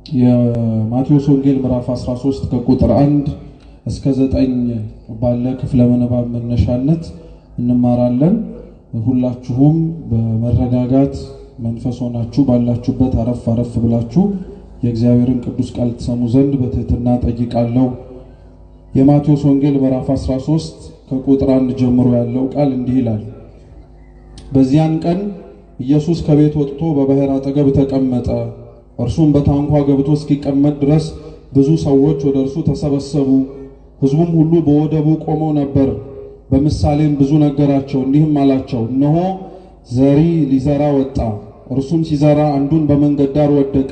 የማቴዎስ ወንጌል ምዕራፍ 13 ከቁጥር 1 እስከ 9 ባለ ክፍለ ምንባብ መነሻነት እንማራለን። ሁላችሁም በመረጋጋት መንፈስ ሆናችሁ ባላችሁበት አረፍ ብላችሁ የእግዚአብሔርን ቅዱስ ቃል ተሰሙ ዘንድ በትህትና ጠይቃለሁ። የማቴዎስ ወንጌል ምዕራፍ 13 ከቁጥር 1 ጀምሮ ያለው ቃል እንዲህ ይላል። በዚያን ቀን ኢየሱስ ከቤት ወጥቶ በባህር አጠገብ ተቀመጠ። እርሱም በታንኳ ገብቶ እስኪቀመጥ ድረስ ብዙ ሰዎች ወደ እርሱ ተሰበሰቡ። ሕዝቡም ሁሉ በወደቡ ቆመው ነበር። በምሳሌም ብዙ ነገራቸው፣ እንዲህም አላቸው፣ እነሆ ዘሪ ሊዘራ ወጣ። እርሱም ሲዘራ አንዱን በመንገድ ዳር ወደቀ፣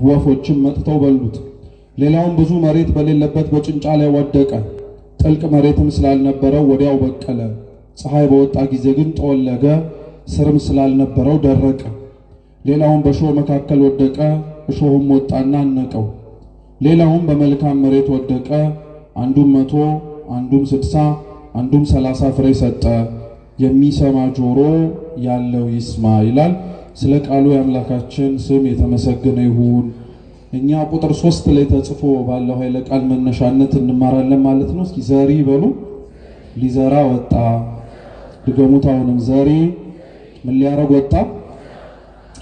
ወፎችም መጥተው በሉት። ሌላውም ብዙ መሬት በሌለበት በጭንጫ ላይ ወደቀ። ጥልቅ መሬትም ስላልነበረው ወዲያው በቀለ። ፀሐይ በወጣ ጊዜ ግን ጠወለገ፣ ስርም ስላልነበረው ደረቀ። ሌላውም በእሾህ መካከል ወደቀ፣ እሾህም ወጣና አነቀው። ሌላውም በመልካም መሬት ወደቀ፣ አንዱም 100 አንዱም 60 አንዱም 30 ፍሬ ሰጠ። የሚሰማ ጆሮ ያለው ይስማ ይላል። ስለ ቃሉ የአምላካችን ስም የተመሰገነ ይሁን። እኛ ቁጥር 3 ላይ ተጽፎ ባለው ኃይለ ቃል መነሻነት እንማራለን ማለት ነው። እስኪ ዘሪ በሉ። ሊዘራ ወጣ። ድገሙት። አሁንም ዘሪ ምን ሊያረግ ወጣ?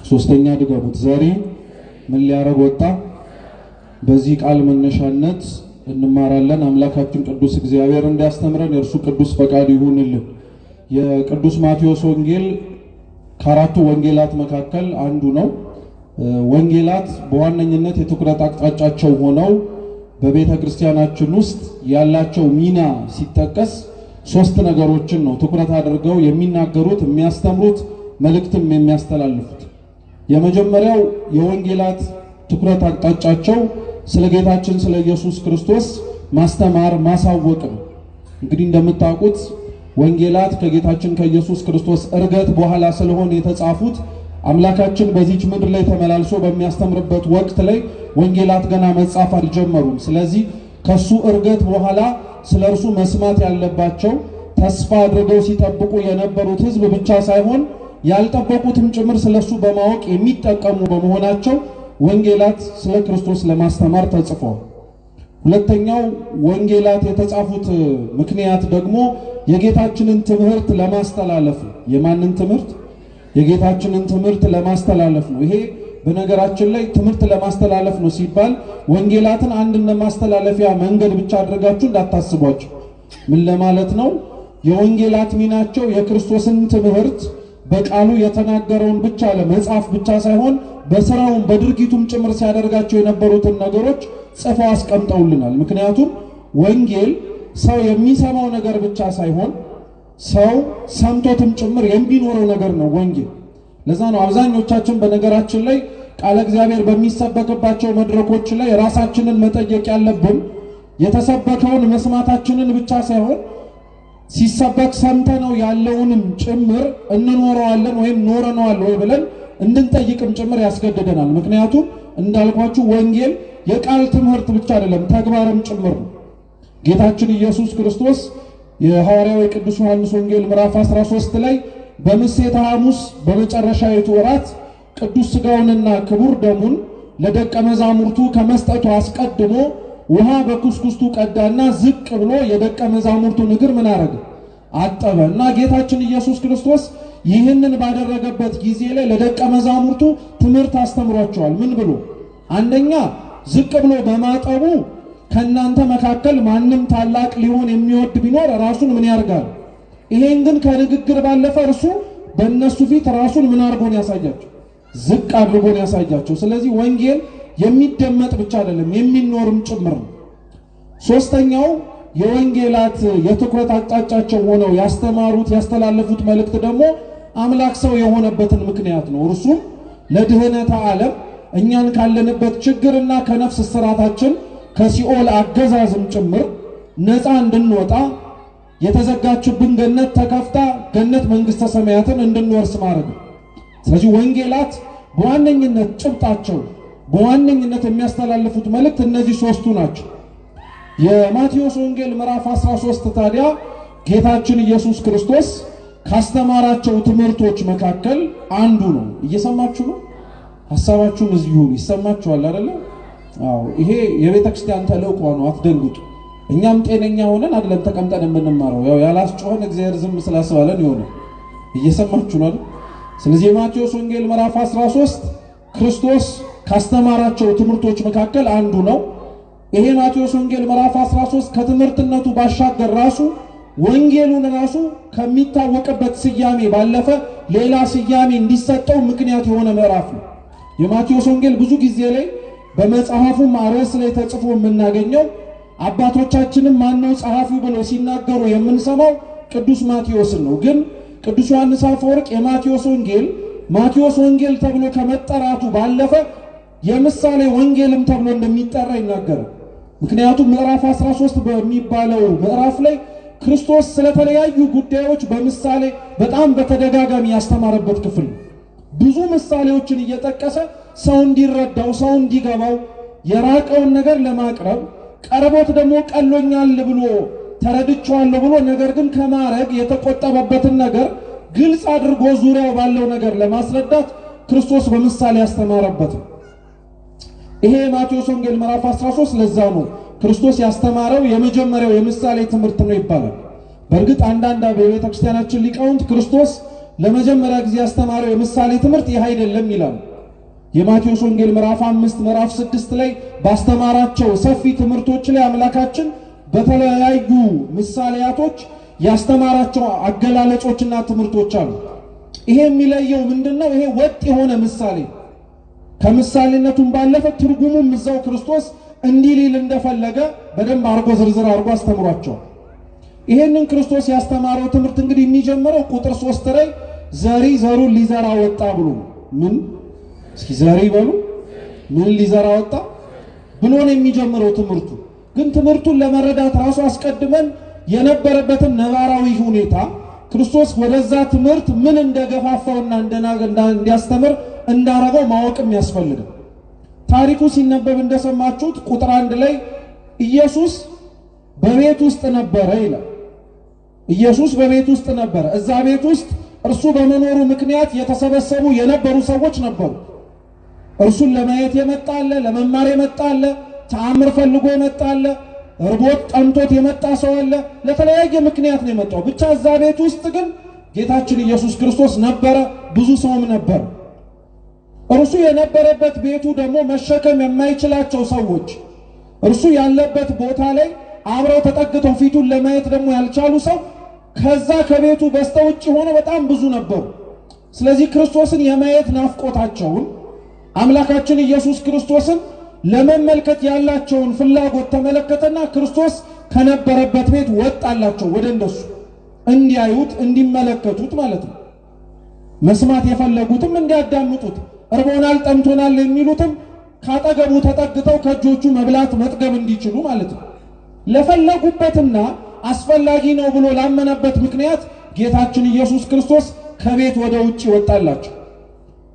ሶስተኛ ድገሙት። ዘሪ ምን ሊያረግ ወጣ? በዚህ ቃል መነሻነት እንማራለን። አምላካችን ቅዱስ እግዚአብሔር እንዲያስተምረን የእርሱ ቅዱስ ፈቃድ ይሁንልን። የቅዱስ ማቴዎስ ወንጌል ከአራቱ ወንጌላት መካከል አንዱ ነው። ወንጌላት በዋነኝነት የትኩረት አቅጣጫቸው ሆነው በቤተ ክርስቲያናችን ውስጥ ያላቸው ሚና ሲጠቀስ 3 ነገሮችን ነው ትኩረት አድርገው የሚናገሩት፣ የሚያስተምሩት፣ መልእክትም የሚያስተላልፉት። የመጀመሪያው የወንጌላት ትኩረት አቅጣጫቸው ስለ ጌታችን ስለ ኢየሱስ ክርስቶስ ማስተማር ማሳወቅ ነው። እንግዲህ እንደምታውቁት ወንጌላት ከጌታችን ከኢየሱስ ክርስቶስ ዕርገት በኋላ ስለሆነ የተጻፉት አምላካችን በዚች ምድር ላይ ተመላልሶ በሚያስተምርበት ወቅት ላይ ወንጌላት ገና መጻፍ አልጀመሩም። ስለዚህ ከሱ ዕርገት በኋላ ስለ እርሱ መስማት ያለባቸው ተስፋ አድርገው ሲጠብቁ የነበሩት ሕዝብ ብቻ ሳይሆን ያልጠበቁትም ጭምር ስለሱ በማወቅ የሚጠቀሙ በመሆናቸው ወንጌላት ስለ ክርስቶስ ለማስተማር ተጽፈዋል። ሁለተኛው ወንጌላት የተጻፉት ምክንያት ደግሞ የጌታችንን ትምህርት ለማስተላለፍ ነው። የማንን ትምህርት? የጌታችንን ትምህርት ለማስተላለፍ ነው። ይሄ በነገራችን ላይ ትምህርት ለማስተላለፍ ነው ሲባል ወንጌላትን አንድ ማስተላለፊያ መንገድ ብቻ አድርጋችሁ እንዳታስቧቸው። ምን ለማለት ነው? የወንጌላት ሚናቸው የክርስቶስን ትምህርት በቃሉ የተናገረውን ብቻ ለመጻፍ ብቻ ሳይሆን በስራውም በድርጊቱም ጭምር ሲያደርጋቸው የነበሩትን ነገሮች ጽፈው አስቀምጠውልናል። ምክንያቱም ወንጌል ሰው የሚሰማው ነገር ብቻ ሳይሆን ሰው ሰምቶትም ጭምር የሚኖረው ነገር ነው ወንጌል። ለዛ ነው አብዛኞቻችን በነገራችን ላይ ቃለ እግዚአብሔር በሚሰበክባቸው መድረኮች ላይ ራሳችንን መጠየቅ ያለብን የተሰበከውን መስማታችንን ብቻ ሳይሆን ሲሰበክ ሰምተነው ያለውንም ጭምር እንኖረዋለን ወይም ኖረነዋል ወይ ብለን እንድንጠይቅም ጭምር ያስገድደናል። ምክንያቱም እንዳልኳችሁ ወንጌል የቃል ትምህርት ብቻ አይደለም፣ ተግባርም ጭምር ነው። ጌታችን ኢየሱስ ክርስቶስ የሐዋርያው ቅዱስ ዮሐንስ ወንጌል ምዕራፍ 13 ላይ በምሴተ ሐሙስ በመጨረሻይቱ ወራት ቅዱስ ሥጋውንና ክቡር ደሙን ለደቀ መዛሙርቱ ከመስጠቱ አስቀድሞ ውሃ በኩስኩስቱ ቀዳና ዝቅ ብሎ የደቀ መዛሙርቱን እግር ምን አረገ? አጠበ። እና ጌታችን ኢየሱስ ክርስቶስ ይህንን ባደረገበት ጊዜ ላይ ለደቀ መዛሙርቱ ትምህርት አስተምሯቸዋል። ምን ብሎ? አንደኛ ዝቅ ብሎ በማጠቡ ከናንተ መካከል ማንም ታላቅ ሊሆን የሚወድ ቢኖር ራሱን ምን ያርጋል? ይሄን ግን ከንግግር ባለፈ እርሱ በእነሱ ፊት ራሱን ምን አድርጎን ያሳያቸው? ዝቅ አድርጎን ያሳያቸው። ስለዚህ ወንጌል የሚደመጥ ብቻ አይደለም የሚኖርም ጭምር ነው። ሶስተኛው የወንጌላት የትኩረት አቅጣጫቸው ሆነው ያስተማሩት ያስተላለፉት መልእክት ደግሞ አምላክ ሰው የሆነበትን ምክንያት ነው። እርሱም ለድህነተ ዓለም እኛን ካለንበት ችግርና ከነፍስ እስራታችን ከሲኦል አገዛዝም ጭምር ነፃ እንድንወጣ የተዘጋችብን ገነት ተከፍታ ገነት መንግሥተ ሰማያትን እንድንወርስ ማድረግ ነው። ስለዚህ ወንጌላት በዋነኝነት ጭብጣቸው በዋነኝነት የሚያስተላልፉት መልእክት እነዚህ 3ቱ ናቸው። የማቴዎስ ወንጌል ምዕራፍ 13 ታዲያ ጌታችን ኢየሱስ ክርስቶስ ካስተማራቸው ትምህርቶች መካከል አንዱ ነው። እየሰማችሁ ነው? ሐሳባችሁን እዚሁ ይሰማችኋል አይደል? ይሄ የቤተክርስቲያን ተልእኮ ነው። አትደንግጡ። እኛም ጤነኛ ሆነን አይደለም ተቀምጠን የምንማረው። ያው ያላስጮኸን እግዚአብሔር ዝም ስላስባለን ይሆነ እየሰማችሁ ነው። ስለዚህ የማቴዎስ ወንጌል ምዕራፍ 13 ክርስቶስ ካስተማራቸው ትምህርቶች መካከል አንዱ ነው። ይሄ ማቴዎስ ወንጌል ምዕራፍ 13 ከትምህርትነቱ ባሻገር ራሱ ወንጌሉን ራሱ ከሚታወቅበት ስያሜ ባለፈ ሌላ ስያሜ እንዲሰጠው ምክንያት የሆነ ምዕራፍ ነው። የማቴዎስ ወንጌል ብዙ ጊዜ ላይ በመጽሐፉ ርዕስ ላይ ተጽፎ የምናገኘው አባቶቻችንም ማነው ጸሐፊው ብለው ሲናገሩ የምንሰማው ቅዱስ ማቴዎስን ነው። ግን ቅዱስ ዮሐንስ አፈወርቅ የማቴዎስ ወንጌል ማቴዎስ ወንጌል ተብሎ ከመጠራቱ ባለፈ የምሳሌ ወንጌልም ተብሎ እንደሚጠራ ይናገራል። ምክንያቱም ምዕራፍ 13 በሚባለው ምዕራፍ ላይ ክርስቶስ ስለተለያዩ ጉዳዮች በምሳሌ በጣም በተደጋጋሚ ያስተማረበት ክፍል ነው። ብዙ ምሳሌዎችን እየጠቀሰ ሰው እንዲረዳው ሰው እንዲገባው የራቀውን ነገር ለማቅረብ ቀርቦት ደግሞ ቀሎኛል ብሎ ተረድቻለሁ ብሎ ነገር ግን ከማረግ የተቆጠበበትን ነገር ግልጽ አድርጎ ዙሪያው ባለው ነገር ለማስረዳት ክርስቶስ በምሳሌ ያስተማረበት ነው። ይሄ ማቴዎስ ወንጌል ምዕራፍ 13 ለዛ ነው ክርስቶስ ያስተማረው የመጀመሪያው የምሳሌ ትምህርት ነው ይባላል። በእርግጥ አንዳንድ በቤተ ክርስቲያናችን ሊቃውንት ክርስቶስ ለመጀመሪያ ጊዜ ያስተማረው የምሳሌ ትምህርት ይህ አይደለም ይላሉ። የማቴዎስ ወንጌል ምዕራፍ 5 ምዕራፍ 6 ላይ ባስተማራቸው ሰፊ ትምህርቶች ላይ አምላካችን በተለያዩ ምሳሌያቶች ያስተማራቸው አገላለጾችና ትምህርቶች አሉ። ይሄ የሚለየው ምንድነው? ይሄ ወጥ የሆነ ምሳሌ ከምሳሌነቱም ባለፈ ትርጉሙም እዛው ክርስቶስ እንዲህ ሊል እንደፈለገ በደንብ አርጎ ዝርዝር አርጎ አስተምሯቸዋል። ይሄንን ክርስቶስ ያስተማረው ትምህርት እንግዲህ የሚጀምረው ቁጥር 3 ላይ ዘሪ ዘሩን ሊዘራ ወጣ ብሎ ምን እስኪ ዘሪ በሉ ምን ሊዘራ ወጣ ብሎ ነው የሚጀምረው ትምህርቱ። ግን ትምህርቱን ለመረዳት ራሱ አስቀድመን የነበረበትን ነባራዊ ሁኔታ ክርስቶስ ወደዛ ትምህርት ምን እንደገፋፋውና እንዲያስተምር እንዳረገው ማወቅም ያስፈልጋል። ታሪኩ ሲነበብ እንደሰማችሁት ቁጥር 1 ላይ ኢየሱስ በቤት ውስጥ ነበረ ይላል። ኢየሱስ በቤት ውስጥ ነበረ። እዛ ቤት ውስጥ እርሱ በመኖሩ ምክንያት የተሰበሰቡ የነበሩ ሰዎች ነበሩ። እርሱን ለማየት የመጣ አለ፣ ለመማር የመጣ አለ፣ ተአምር ፈልጎ የመጣ አለ፣ እርቦት ጠምቶት የመጣ ሰው አለ። ለተለያየ ምክንያት ነው የመጣው። ብቻ እዛ ቤት ውስጥ ግን ጌታችን ኢየሱስ ክርስቶስ ነበረ፣ ብዙ ሰውም ነበር። እርሱ የነበረበት ቤቱ ደግሞ መሸከም የማይችላቸው ሰዎች እርሱ ያለበት ቦታ ላይ አብረው ተጠግተው ፊቱን ለማየት ደግሞ ያልቻሉ ሰው ከዛ ከቤቱ በስተውጭ ሆነ በጣም ብዙ ነበሩ። ስለዚህ ክርስቶስን የማየት ናፍቆታቸውን አምላካችን ኢየሱስ ክርስቶስን ለመመልከት ያላቸውን ፍላጎት ተመለከተና ክርስቶስ ከነበረበት ቤት ወጣላቸው ወደ እነሱ እንዲያዩት እንዲመለከቱት ማለት ነው። መስማት የፈለጉትም እንዲያዳምጡት፣ እርቦናል ጠምቶናል የሚሉትም ካጠገቡ ተጠግተው ከእጆቹ መብላት መጥገብ እንዲችሉ ማለት ነው። ለፈለጉበትና አስፈላጊ ነው ብሎ ላመነበት ምክንያት ጌታችን ኢየሱስ ክርስቶስ ከቤት ወደ ውጪ ወጣላቸው።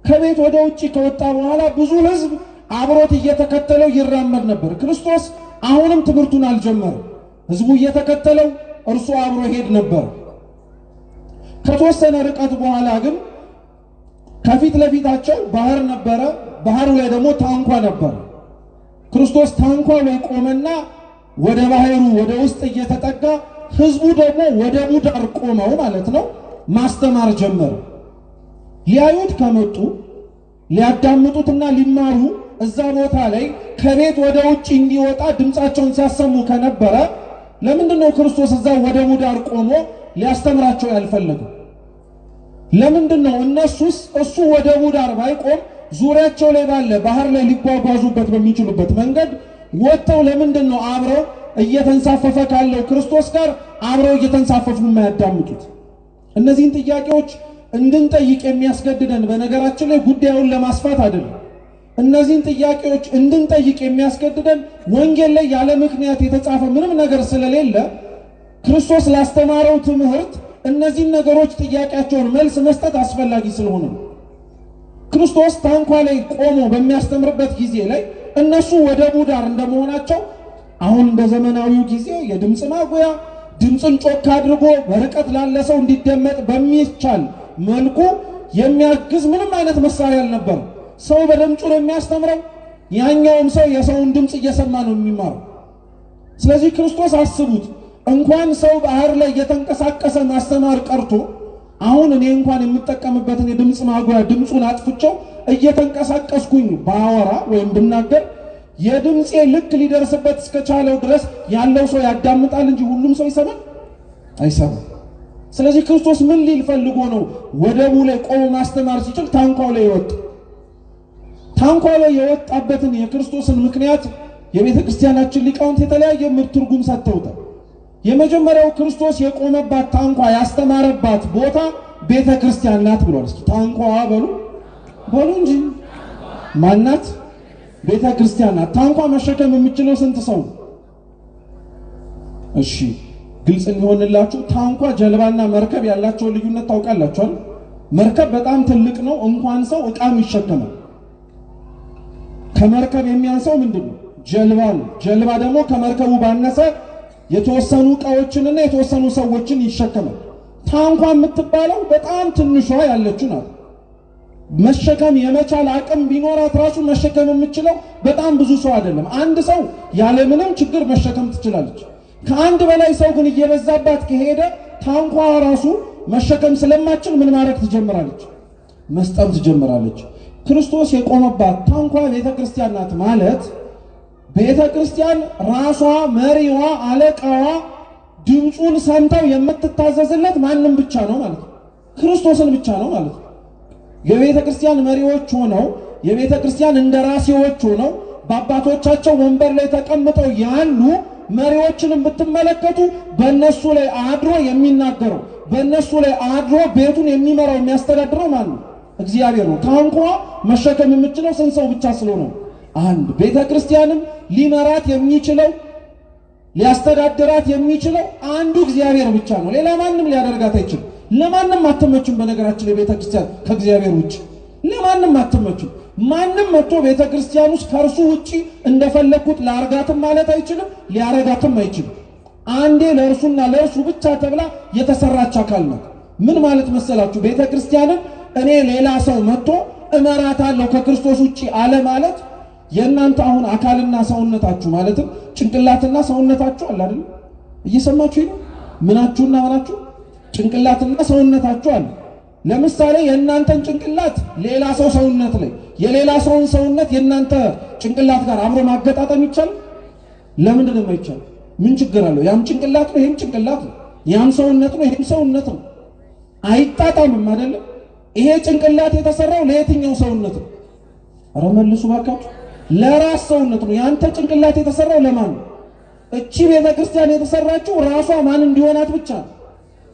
ከቤት ወደ ውጪ ከወጣ በኋላ ብዙ ሕዝብ አብሮት እየተከተለው ይራመድ ነበር። ክርስቶስ አሁንም ትምህርቱን አልጀመረም። ሕዝቡ እየተከተለው እርሱ አብሮ ሄድ ነበር። ከተወሰነ ርቀት በኋላ ግን ከፊት ለፊታቸው ባህር ነበረ። ባህሩ ላይ ደግሞ ታንኳ ነበር። ክርስቶስ ታንኳ ላይ ቆመና ወደ ባህሩ ወደ ውስጥ እየተጠጋ ሕዝቡ ደግሞ ወደ ዳር ቆመው ማለት ነው ማስተማር ጀመረ። ሊያዩት ከመጡ ሊያዳምጡትና ሊማሩ እዛ ቦታ ላይ ከቤት ወደ ውጭ እንዲወጣ ድምፃቸውን ሲያሰሙ ከነበረ ለምንድን ነው ክርስቶስ እዛ ወደ ዳር ቆሞ ሊያስተምራቸው ያልፈለገው? ለምንድን ነው እነሱስ እሱ ወደ ዳር ባይቆም ዙሪያቸው ላይ ባለ ባህር ላይ ሊጓጓዙበት በሚችሉበት መንገድ ወጥተው ለምንድን ነው አብረው እየተንሳፈፈ ካለው ክርስቶስ ጋር አብረው እየተንሳፈፉ የማያዳምጡት? እነዚህን ጥያቄዎች እንድንጠይቅ የሚያስገድደን በነገራችን ላይ ጉዳዩን ለማስፋት አይደለም። እነዚህን ጥያቄዎች እንድንጠይቅ የሚያስገድደን ወንጌል ላይ ያለ ምክንያት የተጻፈ ምንም ነገር ስለሌለ ክርስቶስ ላስተማረው ትምህርት እነዚህን ነገሮች ጥያቄያቸውን መልስ መስጠት አስፈላጊ ስለሆነ ክርስቶስ ታንኳ ላይ ቆሞ በሚያስተምርበት ጊዜ ላይ እነሱ ወደ ዳር እንደመሆናቸው አሁን በዘመናዊው ጊዜ የድምጽ ማጉያ ድምጽን ጮክ አድርጎ በርቀት ላለ ሰው እንዲደመጥ በሚቻል መልኩ የሚያግዝ ምንም አይነት መሳሪያ አልነበረም። ሰው በድምፁ ነው የሚያስተምረው። ያኛውም ሰው የሰውን ድምጽ እየሰማ ነው የሚማረው። ስለዚህ ክርስቶስ አስቡት እንኳን ሰው ባህር ላይ እየተንቀሳቀሰ ማስተማር ቀርቶ አሁን እኔ እንኳን የምጠቀምበትን የድምጽ ማጉያ ድምጹን አጥፍቼው እየተንቀሳቀስኩኝ ባወራ ወይም ብናገር የድምጼ ልክ ሊደርስበት እስከቻለው ድረስ ያለው ሰው ያዳምጣል እንጂ ሁሉም ሰው ይሰማል አይሰማም። ስለዚህ ክርስቶስ ምን ሊል ፈልጎ ነው ወደቡ ላይ ቆሞ ማስተማር ሲችል ታንኳው ላይ ይወጣ? ታንኳው ላይ የወጣበትን የክርስቶስን ምክንያት የቤተ ክርስቲያናችን ሊቃውንት የተለያየ ትርጉም ሰጥተውታል። የመጀመሪያው ክርስቶስ የቆመባት ታንኳ ያስተማረባት ቦታ ቤተ ክርስቲያን ናት ብሏል። እስኪ ታንኳዋ በሉ እንጂ ማናት? ቤተ ክርስቲያን ናት። ታንኳ መሸከም የምችለው ስንት ሰው? እሺ ግልጽ እንዲሆንላችሁ ታንኳ ጀልባና መርከብ ያላቸው ልዩነት ታውቃላችሁ? መርከብ በጣም ትልቅ ነው፣ እንኳን ሰው ዕቃም ይሸከማል። ከመርከብ የሚያንሰው ምንድነው? ጀልባ ነው። ጀልባ ደግሞ ከመርከቡ ባነሰ የተወሰኑ ዕቃዎችንና የተወሰኑ ሰዎችን ይሸከማል። ታንኳ የምትባለው በጣም ትንሿ ያለችው ናት። መሸከም የመቻል አቅም ቢኖራት ራሱ መሸከም የምችለው በጣም ብዙ ሰው አይደለም። አንድ ሰው ያለምንም ችግር መሸከም ትችላለች። ከአንድ በላይ ሰው ግን እየበዛባት ከሄደ ታንኳ ራሱ መሸከም ስለማችል ምን ማድረግ ትጀምራለች? መስጠም ትጀምራለች። ክርስቶስ የቆመባት ታንኳ ቤተ ክርስቲያን ናት ማለት ቤተ ክርስቲያን ራሷ መሪዋ አለቃዋ ድምጹን ሰምተው የምትታዘዝለት ማንም ብቻ ነው ማለት ነው። ክርስቶስን ብቻ ነው ማለት ነው። የቤተ ክርስቲያን መሪዎች ሆነው የቤተ ክርስቲያን እንደራሴዎች ሆነው በአባቶቻቸው ወንበር ላይ ተቀምጠው ያሉ መሪዎችንም ብትመለከቱ በእነሱ ላይ አድሮ የሚናገረው በእነሱ ላይ አድሮ ቤቱን የሚመራው የሚያስተዳድረው ማን ነው? እግዚአብሔር ነው። ታንኳ መሸከም የምችለው ስንት ሰው ብቻ ስለሆነ አንድ። ቤተ ክርስቲያንም ሊመራት የሚችለው ሊያስተዳድራት የሚችለው አንዱ እግዚአብሔር ብቻ ነው። ሌላ ማንም ሊያደርጋት አይችልም። ለማንም አትመችም። በነገራችን ላይ ቤተ ክርስቲያን ከእግዚአብሔር ውጭ ለማንም አትመችም። ማንም መጥቶ ቤተ ክርስቲያን ውስጥ ከእርሱ ውጪ እንደፈለኩት ላርጋትም ማለት አይችልም፣ ሊያረጋትም አይችልም። አንዴ ለእርሱና ለእርሱ ብቻ ተብላ የተሰራች አካል ናት። ምን ማለት መሰላችሁ? ቤተ ክርስቲያንን እኔ ሌላ ሰው መጥቶ እመራታለሁ ከክርስቶስ ውጪ አለ ማለት የእናንተ አሁን አካልና ሰውነታችሁ ማለትም ጭንቅላትና ሰውነታችሁ አለ አይደል? እየሰማችሁ ነው? ምናችሁና ምናችሁ? ጭንቅላትና ሰውነታችሁ አለ። ለምሳሌ የእናንተን ጭንቅላት ሌላ ሰው ሰውነት ላይ የሌላ ሰውን ሰውነት የእናንተ ጭንቅላት ጋር አብሮ ማገጣጠም ይቻላል? ለምንድን ነው የማይቻል? ምን ችግር አለው? ያም ጭንቅላት ነው፣ ይሄም ጭንቅላት ነው። ያም ሰውነት ነው፣ ይሄም ሰውነት ነው። አይጣጣምም አይደለም? ይሄ ጭንቅላት የተሰራው ለየትኛው ሰውነት ነው? ኧረ መልሱ ባካችሁ። ለራስ ሰውነት ነው። ያንተ ጭንቅላት የተሰራው ለማን ነው? እቺ ቤተ ክርስቲያን የተሰራችው ራሷ ማን እንዲሆናት ብቻ ነው።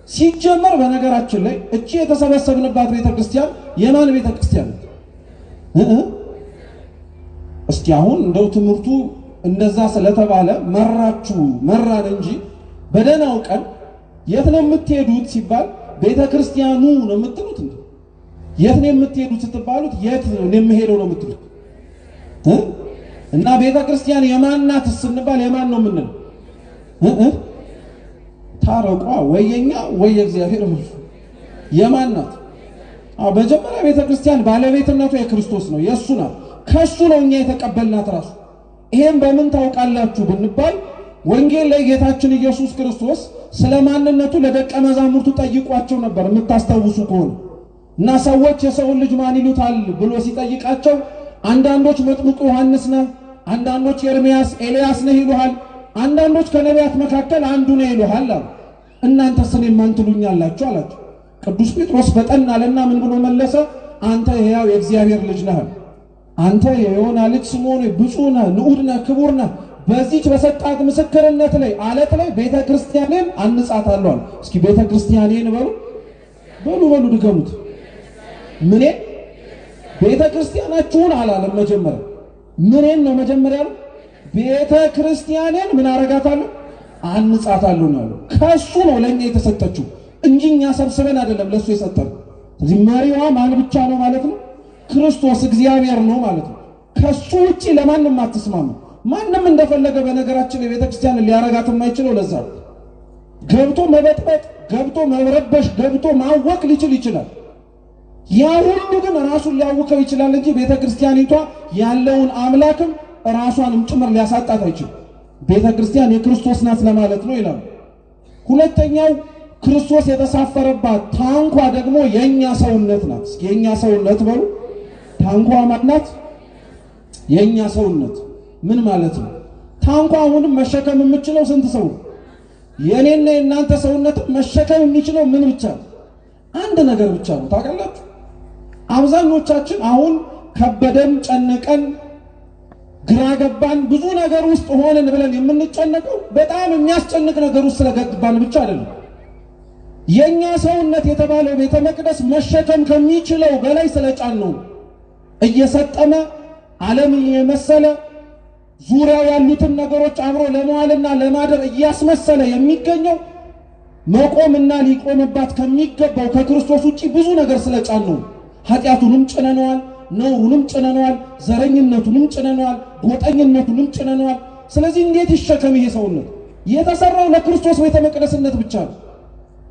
ሲጀመር በነገራችን ላይ እቺ የተሰበሰብንባት ቤተ ክርስቲያን የማን ቤተ ክርስቲያን ነው? እስኪ አሁን እንደው ትምህርቱ እንደዛ ስለተባለ መራን እንጂ በደህናው ቀን የት ነው የምትሄዱት ሲባል ቤተ ክርስቲያኑ ነው የምትሉት እንዴ? የት ነው የምትሄዱት ስትባሉት የት ነው የምሄደው ነው የምትሉት? እና ቤተ ክርስቲያን የማን ናት ስንባል የማን ነው የምንለው? ታረቋ ወየኛ ወይ እግዚአብሔር ነው። የማን ናት? መጀመሪያ ቤተ ክርስቲያን ባለቤትነቱ የክርስቶስ ነው፣ የእሱ ናት። ከሱ ነው እኛ የተቀበልናት ራሱ። ይሄን በምን ታውቃላችሁ ብንባል ወንጌል ላይ ጌታችን ኢየሱስ ክርስቶስ ስለ ማንነቱ ለደቀ መዛሙርቱ ጠይቋቸው ነበር የምታስታውሱ ከሆነ እና ሰዎች የሰውን ልጅ ማን ይሉታል ብሎ ሲጠይቃቸው አንዳንዶች መጥምቁ ዮሐንስ ነህ፣ አንዳንዶች ኤርምያስ ኤልያስ ነህ ይሉሃል፣ አንዳንዶች ከነቢያት መካከል አንዱ ነው ይሉሃል አሉ። እናንተስ እኔን ማን ትሉኛላችሁ አላቸው። ቅዱስ ጴጥሮስ ፈጠን አለና ምን ብሎ መለሰ? አንተ ሕያው የእግዚአብሔር ልጅ ነህ፣ አንተ የዮና ልጅ ስምዖን ብፁዕ ነህ፣ ንዑድ ነህ፣ ክቡር ነህ። በዚህች በሰጣት ምስክርነት ላይ አለት ላይ ቤተ ክርስቲያኔን አንጻታለሁ አለ። እስኪ ቤተ ክርስቲያኔን በሉ ድገሙት። ምኔ ቤተ ክርስቲያናችሁን አላለም። መጀመሪያ ምኔን ነው መጀመሪያ ነው? ቤተ ክርስቲያኔን ምን አረጋታለሁ? አንጻታለሁ ነው። ከሱ ነው ለኛ የተሰጠችው እንጂ እኛ ሰብስበን አይደለም ለሱ የሰጠን። ስለዚህ መሪዋ ማን ብቻ ነው ማለት ነው? ክርስቶስ እግዚአብሔር ነው ማለት ነው። ከሱ ውጪ ለማንም አትስማሙ። ማንም እንደፈለገ በነገራችን የቤተ ክርስቲያንን ሊያረጋት የማይችለው ለዛ ገብቶ መበጥበጥ፣ ገብቶ መረበሽ፣ ገብቶ ማወቅ ሊችል ይችላል። ያ ሁሉ ግን ራሱን ሊያውከው ይችላል እንጂ ቤተክርስቲያኒቷ ያለውን አምላክም ራሷንም ጭምር ሊያሳጣት አይችልም። ቤተክርስቲያን የክርስቶስ ናት ለማለት ነው ይላል። ሁለተኛው ክርስቶስ የተሳፈረባት ታንኳ ደግሞ የኛ ሰውነት ናት። የኛ ሰውነት በሉ። ታንኳ ማለት የኛ ሰውነት ምን ማለት ነው? ታንኳ አሁንም መሸከም የምችለው ስንት ሰው? የኔና የእናንተ ሰውነት መሸከም የሚችለው ምን ብቻ ነው? አንድ ነገር ብቻ ነው። ታውቃላችሁ? አብዛኞቻችን አሁን ከበደን፣ ጨነቀን፣ ግራ ገባን፣ ብዙ ነገር ውስጥ ሆነን ብለን የምንጨነቀው በጣም የሚያስጨንቅ ነገር ውስጥ ስለገባን ብቻ አይደለም። የኛ ሰውነት የተባለው ቤተ መቅደስ መሸከም ከሚችለው በላይ ስለጫነው እየሰጠመ ዓለም እየመሰለ ዙሪያው ያሉትን ነገሮች አብሮ ለመዋልና ለማደር እያስመሰለ የሚገኘው መቆምና ሊቆምባት ከሚገባው ከክርስቶስ ውጪ ብዙ ነገር ስለጫነው ኃጢአቱንም ጭነነዋል፣ ነውሩንም ጭነነዋል፣ ዘረኝነቱንም ጭነነዋል፣ ጎጠኝነቱንም ጭነነዋል። ስለዚህ እንዴት ይሸከም ይሄ ሰውነት? የተሰራው ለክርስቶስ ቤተ መቅደስነት ብቻ ነው።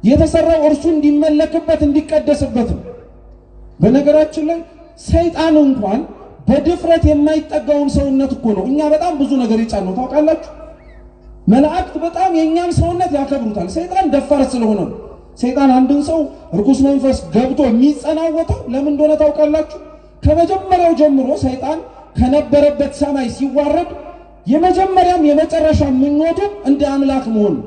የተሰራው እርሱ እንዲመለክበት እንዲቀደስበት ነው። በነገራችን ላይ ሰይጣን እንኳን በድፍረት የማይጠጋውን ሰውነት እኮ ነው እኛ በጣም ብዙ ነገር የጫነው ታውቃላችሁ። መላእክት በጣም የኛን ሰውነት ያከብሩታል። ሰይጣን ደፋር ስለሆነ ነው። ሰይጣን አንድን ሰው ርኩስ መንፈስ ገብቶ የሚጸናወተው ለምን እንደሆነ ታውቃላችሁ? ከመጀመሪያው ጀምሮ ሰይጣን ከነበረበት ሰማይ ሲዋረድ የመጀመሪያም የመጨረሻ ምኞቱ እንደ አምላክ መሆን ነው።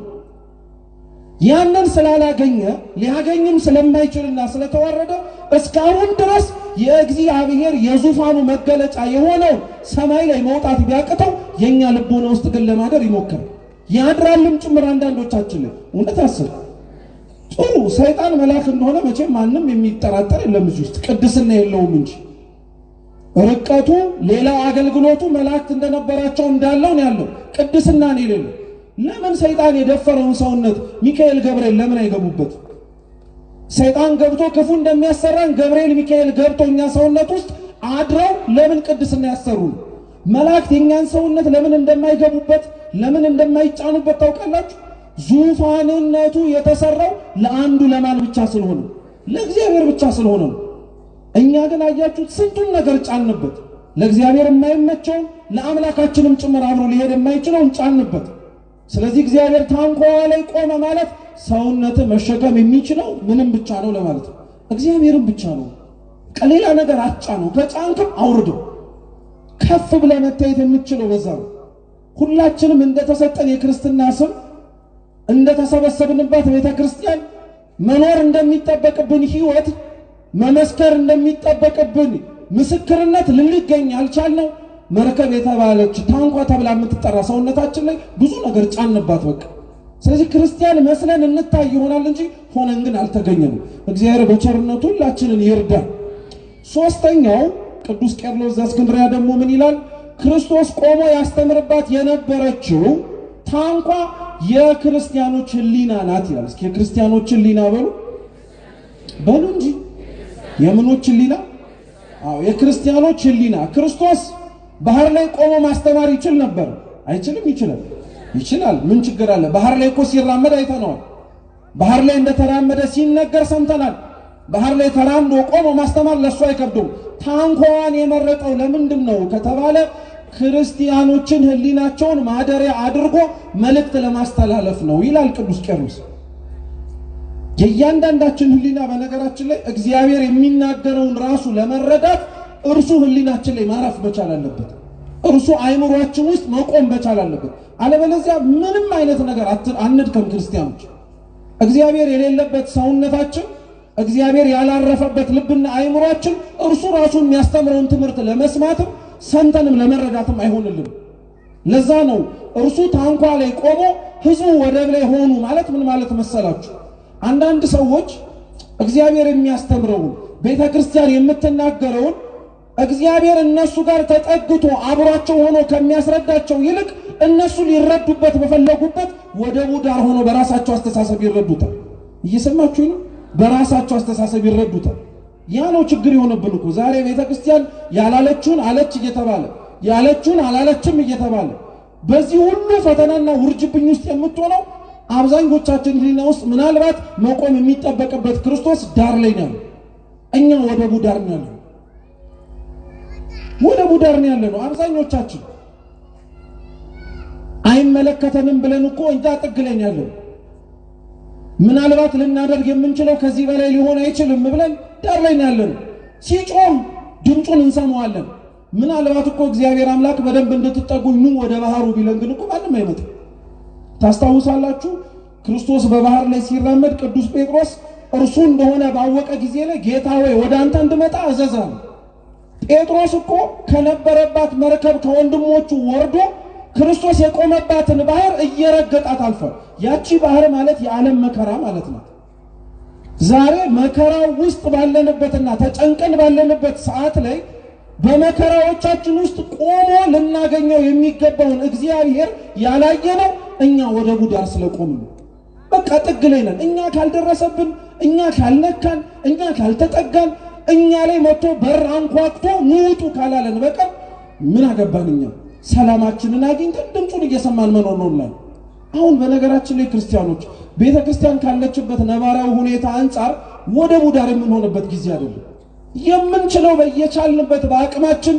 ያንን ስላላገኘ ሊያገኝም ስለማይችልና ስለተዋረደ እስካሁን ድረስ የእግዚአብሔር የዙፋኑ መገለጫ የሆነው ሰማይ ላይ መውጣት ቢያቅተው የኛ ልቦና ውስጥ ግን ለማደር ይሞክራል። ያድራልም ጭምር አንዳንዶቻችን ላይ እውነት አስር ጥሩ ሰይጣን መልአክ እንደሆነ መቼም ማንም የሚጠራጠር የለም። እዚህ ውስጥ ቅድስና የለውም እንጂ ርቀቱ ሌላው አገልግሎቱ መላእክት እንደነበራቸው እንዳለው ነው ያለው። ቅድስና ነው የሌለው። ለምን ሰይጣን የደፈረውን ሰውነት ሚካኤል ገብርኤል ለምን አይገቡበት? ሰይጣን ገብቶ ክፉ እንደሚያሰራን ገብርኤል ሚካኤል ገብቶ እኛ ሰውነት ውስጥ አድረው ለምን ቅድስና ያሰሩን? መላእክት የኛን ሰውነት ለምን እንደማይገቡበት ለምን እንደማይጫኑበት ታውቃላችሁ? ዙፋንነቱ የተሰራው ለአንዱ ለማን ብቻ ስለሆነ ለእግዚአብሔር ብቻ ስለሆነ ነው። እኛ ግን አያችሁት ስንቱን ነገር ጫንበት። ለእግዚአብሔር የማይመቸውን ለአምላካችንም ጭምር አብሮ ሊሄድ የማይችለውን ጫንበት። ስለዚህ እግዚአብሔር ታንኳዋ ላይ ቆመ ማለት ሰውነት መሸከም የሚችለው ምንም ብቻ ነው ለማለት ነው። እግዚአብሔርን ብቻ ነው። ከሌላ ነገር አጫነው። ከጫንክም አውርደው። ከፍ ብለህ መታየት የምትችለው በዛ ነው። ሁላችንም እንደተሰጠን የክርስትና ስም እንደተሰበሰብንባት ቤተ ክርስቲያን መኖር እንደሚጠበቅብን ሕይወት መመስከር እንደሚጠበቅብን ምስክርነት ልንገኝ አልቻልነው። መርከብ የተባለች ታንኳ ተብላ የምትጠራ ሰውነታችን ላይ ብዙ ነገር ጫንባት በቃ። ስለዚህ ክርስቲያን መስለን እንታይ ይሆናል እንጂ ሆነን ግን አልተገኘንም። እግዚአብሔር በቸርነቱ ሁላችንን ይርዳል። ሶስተኛው ቅዱስ ቄርሎስ ዘእስክንድርያ ደግሞ ምን ይላል? ክርስቶስ ቆሞ ያስተምርባት የነበረችው ታንኳ የክርስቲያኖች ሕሊና ናት ይላል። እስኪ የክርስቲያኖች ሕሊና በሉ እንጂ የምኖች ሕሊና? አዎ የክርስቲያኖች ሕሊና። ክርስቶስ ባህር ላይ ቆሞ ማስተማር ይችል ነበር? አይችልም? ይችላል። ይችላል። ምን ችግር አለ? ባህር ላይ እኮ ሲራመድ አይተነዋል። ባህር ላይ እንደተራመደ ሲነገር ሰምተናል። ባህር ላይ ተራምዶ ቆሞ ማስተማር ለሱ አይከብደውም። ታንኳዋን የመረጠው ለምንድን ነው ከተባለ ክርስቲያኖችን ሕሊናቸውን ማደሪያ አድርጎ መልእክት ለማስተላለፍ ነው ይላል ቅዱስ ቄርሎስ። የእያንዳንዳችን ሕሊና በነገራችን ላይ እግዚአብሔር የሚናገረውን ራሱ ለመረዳት እርሱ ሕሊናችን ላይ ማረፍ መቻል አለበት። እርሱ አይምሯችን ውስጥ መቆም መቻል አለበት። አለበለዚያ ምንም አይነት ነገር አንድከም ክርስቲያኖች። እግዚአብሔር የሌለበት ሰውነታችን፣ እግዚአብሔር ያላረፈበት ልብና አይምሯችን እርሱ ራሱ የሚያስተምረውን ትምህርት ለመስማትም ሰምተንም ለመረዳትም አይሆንልንም። ለዛ ነው እርሱ ታንኳ ላይ ቆሞ ሕዝቡ ወደብ ላይ ሆኑ ማለት ምን ማለት መሰላችሁ? አንዳንድ ሰዎች እግዚአብሔር የሚያስተምረውን ቤተ ክርስቲያን የምትናገረውን እግዚአብሔር እነሱ ጋር ተጠግቶ አብሯቸው ሆኖ ከሚያስረዳቸው ይልቅ እነሱ ሊረዱበት በፈለጉበት ወደቡ ዳር ሆኖ በራሳቸው አስተሳሰብ ይረዱታል። እየሰማችሁ ነው? በራሳቸው አስተሳሰብ ይረዱታል። ያ ነው ችግር የሆነብን እኮ ዛሬ ቤተ ክርስቲያን ያላለችውን አለች እየተባለ ያለችውን አላለችም እየተባለ በዚህ ሁሉ ፈተናና ውርጅብኝ ውስጥ የምትሆነው አብዛኞቻችን ሕሊና ውስጥ ምናልባት መቆም የሚጠበቅበት ክርስቶስ ዳር ላይ ነው። እኛ ወደቡ ዳር ነው ያለነው። ወደቡ ዳር ነው ያለነው አብዛኞቻችን። አይመለከተንም ብለን እኮ እንጃ ጥግለኝ ያለው ምናልባት ልናደርግ የምንችለው ከዚህ በላይ ሊሆን አይችልም ብለን ዳር ላይ ነው ያለነው። ሲጮም ድምጹን እንሰማዋለን። ምናልባት እኮ እግዚአብሔር አምላክ በደንብ እንድትጠጉኝ ኑ ወደ ባህሩ ቢለን ግን እኮ ማንም አይመጣም። ታስታውሳላችሁ ክርስቶስ በባህር ላይ ሲራመድ ቅዱስ ጴጥሮስ እርሱ እንደሆነ ባወቀ ጊዜ ላይ ጌታ ሆይ ወደ አንተ እንድመጣ አዘዛል። ጴጥሮስ እኮ ከነበረባት መርከብ ከወንድሞቹ ወርዶ ክርስቶስ የቆመባትን ባህር እየረገጣት አልፏል። ያቺ ባህር ማለት የዓለም መከራ ማለት ነው። ዛሬ መከራው ውስጥ ባለንበትና ተጨንቀን ባለንበት ሰዓት ላይ በመከራዎቻችን ውስጥ ቆሞ ልናገኘው የሚገባውን እግዚአብሔር ያላየነው እኛ ወደቡ ዳር ስለቆምን ነው። በቃ ጥግ ላይ ነን። እኛ ካልደረሰብን፣ እኛ ካልነካን፣ እኛ ካልተጠጋን፣ እኛ ላይ መጥቶ በር አንኳኩቶ ንውጡ ካላለን በቀር ምን አገባን እኛ? ሰላማችንን አግኝተን ድምፁን እየሰማን መኖር ነው። አሁን በነገራችን ላይ ክርስቲያኖች ቤተክርስቲያን ካለችበት ነባራዊ ሁኔታ አንጻር ወደቡ ዳር የምንሆንበት ጊዜ አይደለም። የምንችለው በየቻልንበት በአቅማችን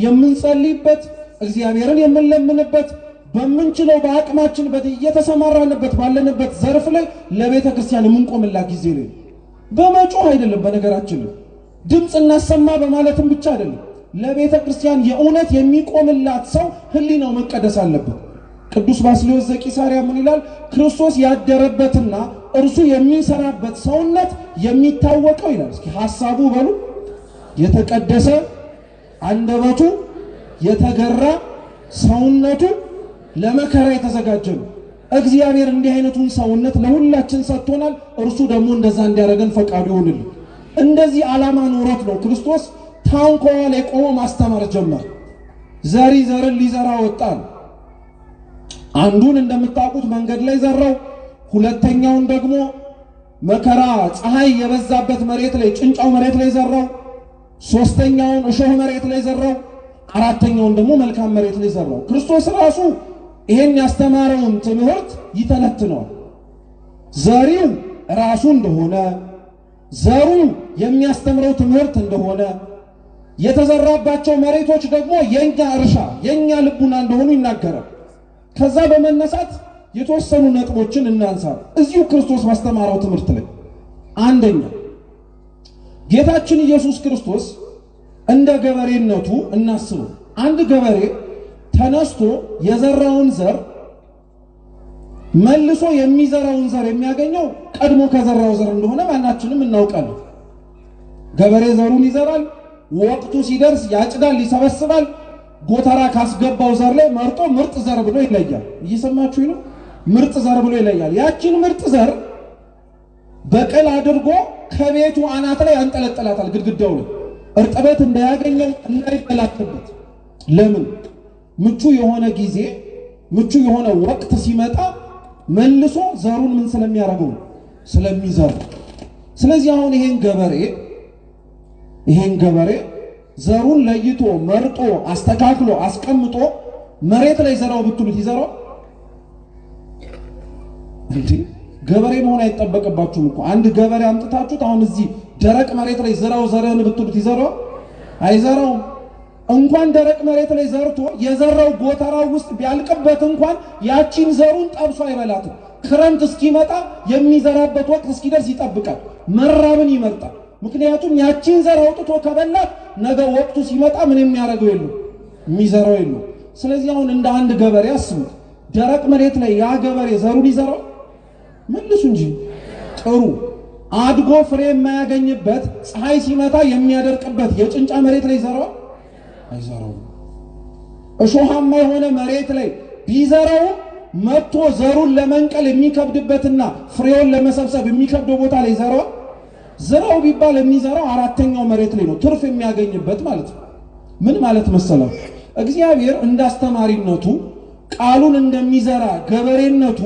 የምንጸልይበት እግዚአብሔርን የምንለምንበት በምንችለው በአቅማችን እየተሰማራንበት ባለንበት ዘርፍ ላይ ለቤተ ክርስቲያን የምንቆምላት ጊዜ ላይ በመጮህ አይደለም። በነገራችን ላይ ድምፅ እናሰማ በማለትም ብቻ አይደለም። ለቤተ ክርስቲያን የእውነት የሚቆምላት ሰው ህሊናው መቀደስ አለበት። ቅዱስ ባስልዮስ ዘቂሳርያ ምን ይላል? ክርስቶስ ያደረበትና እርሱ የሚሰራበት ሰውነት የሚታወቀው ይላል። እስኪ ሐሳቡ በሉ የተቀደሰ አንደበቱ የተገራ ሰውነቱ ለመከራ የተዘጋጀ ነው። እግዚአብሔር እንዲህ አይነቱን ሰውነት ለሁላችን ሰጥቶናል። እርሱ ደግሞ እንደዛ እንዲያደርገን ፈቃዱ ይሁንልን። እንደዚህ ዓላማ ኖሮት ነው ክርስቶስ ታንኳዋ ላይ ቆሞ ማስተማር ጀመረ። ዘርን ሊዘራ ወጣ። አንዱን እንደምታውቁት መንገድ ላይ ዘራው። ሁለተኛውን ደግሞ መከራ ፀሐይ የበዛበት መሬት ላይ ጭንጫው መሬት ላይ ዘራው። ሶስተኛውን እሾህ መሬት ላይ ዘራው። አራተኛውን ደግሞ መልካም መሬት ላይ ዘራው። ክርስቶስ ራሱ ይሄን ያስተማረውን ትምህርት ይተነትነዋል። ዘሪው ራሱ እንደሆነ፣ ዘሩ የሚያስተምረው ትምህርት እንደሆነ፣ የተዘራባቸው መሬቶች ደግሞ የኛ እርሻ የኛ ልቡና እንደሆኑ ይናገራል። ከዛ በመነሳት የተወሰኑ ነጥቦችን እናንሳ። እዚሁ ክርስቶስ ባስተማረው ትምህርት ላይ አንደኛ ጌታችን ኢየሱስ ክርስቶስ እንደ ገበሬነቱ እናስበው። አንድ ገበሬ ተነስቶ የዘራውን ዘር መልሶ የሚዘራውን ዘር የሚያገኘው ቀድሞ ከዘራው ዘር እንደሆነ ማናችንም እናውቃለን። ገበሬ ዘሩን ይዘራል፣ ወቅቱ ሲደርስ ያጭዳል፣ ይሰበስባል። ጎተራ ካስገባው ዘር ላይ መርጦ ምርጥ ዘር ብሎ ይለያል። እየሰማችሁ ነው? ምርጥ ዘር ብሎ ይለያል። ያችን ምርጥ ዘር በቀል አድርጎ ከቤቱ አናት ላይ አንጠለጠላታል፣ ግድግዳው ላይ እርጥበት እንዳያገኘው እንዳይበላሽበት። ለምን? ምቹ የሆነ ጊዜ ምቹ የሆነ ወቅት ሲመጣ መልሶ ዘሩን ምን ስለሚያደርገው ስለሚዘሩ። ስለዚህ አሁን ይሄን ገበሬ ዘሩን ለይቶ መርጦ አስተካክሎ አስቀምጦ መሬት ላይ ዘራው ብትሉት ይዘራው እንዴ? ገበሬ መሆን አይጠበቅባችሁም እኮ። አንድ ገበሬ አምጥታችሁት አሁን እዚህ ደረቅ መሬት ላይ ዘራው ዘርህን ብትሉት ይዘራው አይዘራው። እንኳን ደረቅ መሬት ላይ ዘርቶ የዘራው ጎተራው ውስጥ ቢያልቅበት እንኳን ያቺን ዘሩን ጠብሶ አይበላትም። ክረምት እስኪመጣ የሚዘራበት ወቅት እስኪደርስ ይጠብቃል። መራብን ይመርጣል። ምክንያቱም ያቺን ዘር አውጥቶ ከበላት ነገ ወቅቱ ሲመጣ ምን የሚያደርገው የለው፣ የሚዘራው የለው። ስለዚህ አሁን እንደ አንድ ገበሬ አስቡት። ደረቅ መሬት ላይ ያ ገበሬ ዘሩን ይዘራው? መልሱ እንጂ ጥሩ አድጎ ፍሬ የማያገኝበት ፀሐይ ሲመታ የሚያደርቅበት የጭንጫ መሬት ላይ ይዘራው? አይዘራው። እሾሃማ የሆነ መሬት ላይ ቢዘራው መጥቶ ዘሩን ለመንቀል የሚከብድበትና ፍሬውን ለመሰብሰብ የሚከብደው ቦታ ላይ ይዘራው? ዘራው ቢባል የሚዘራው አራተኛው መሬት ላይ ነው፣ ትርፍ የሚያገኝበት ማለት ነው። ምን ማለት መሰላችሁ? እግዚአብሔር እንዳስተማሪነቱ ቃሉን እንደሚዘራ ገበሬነቱ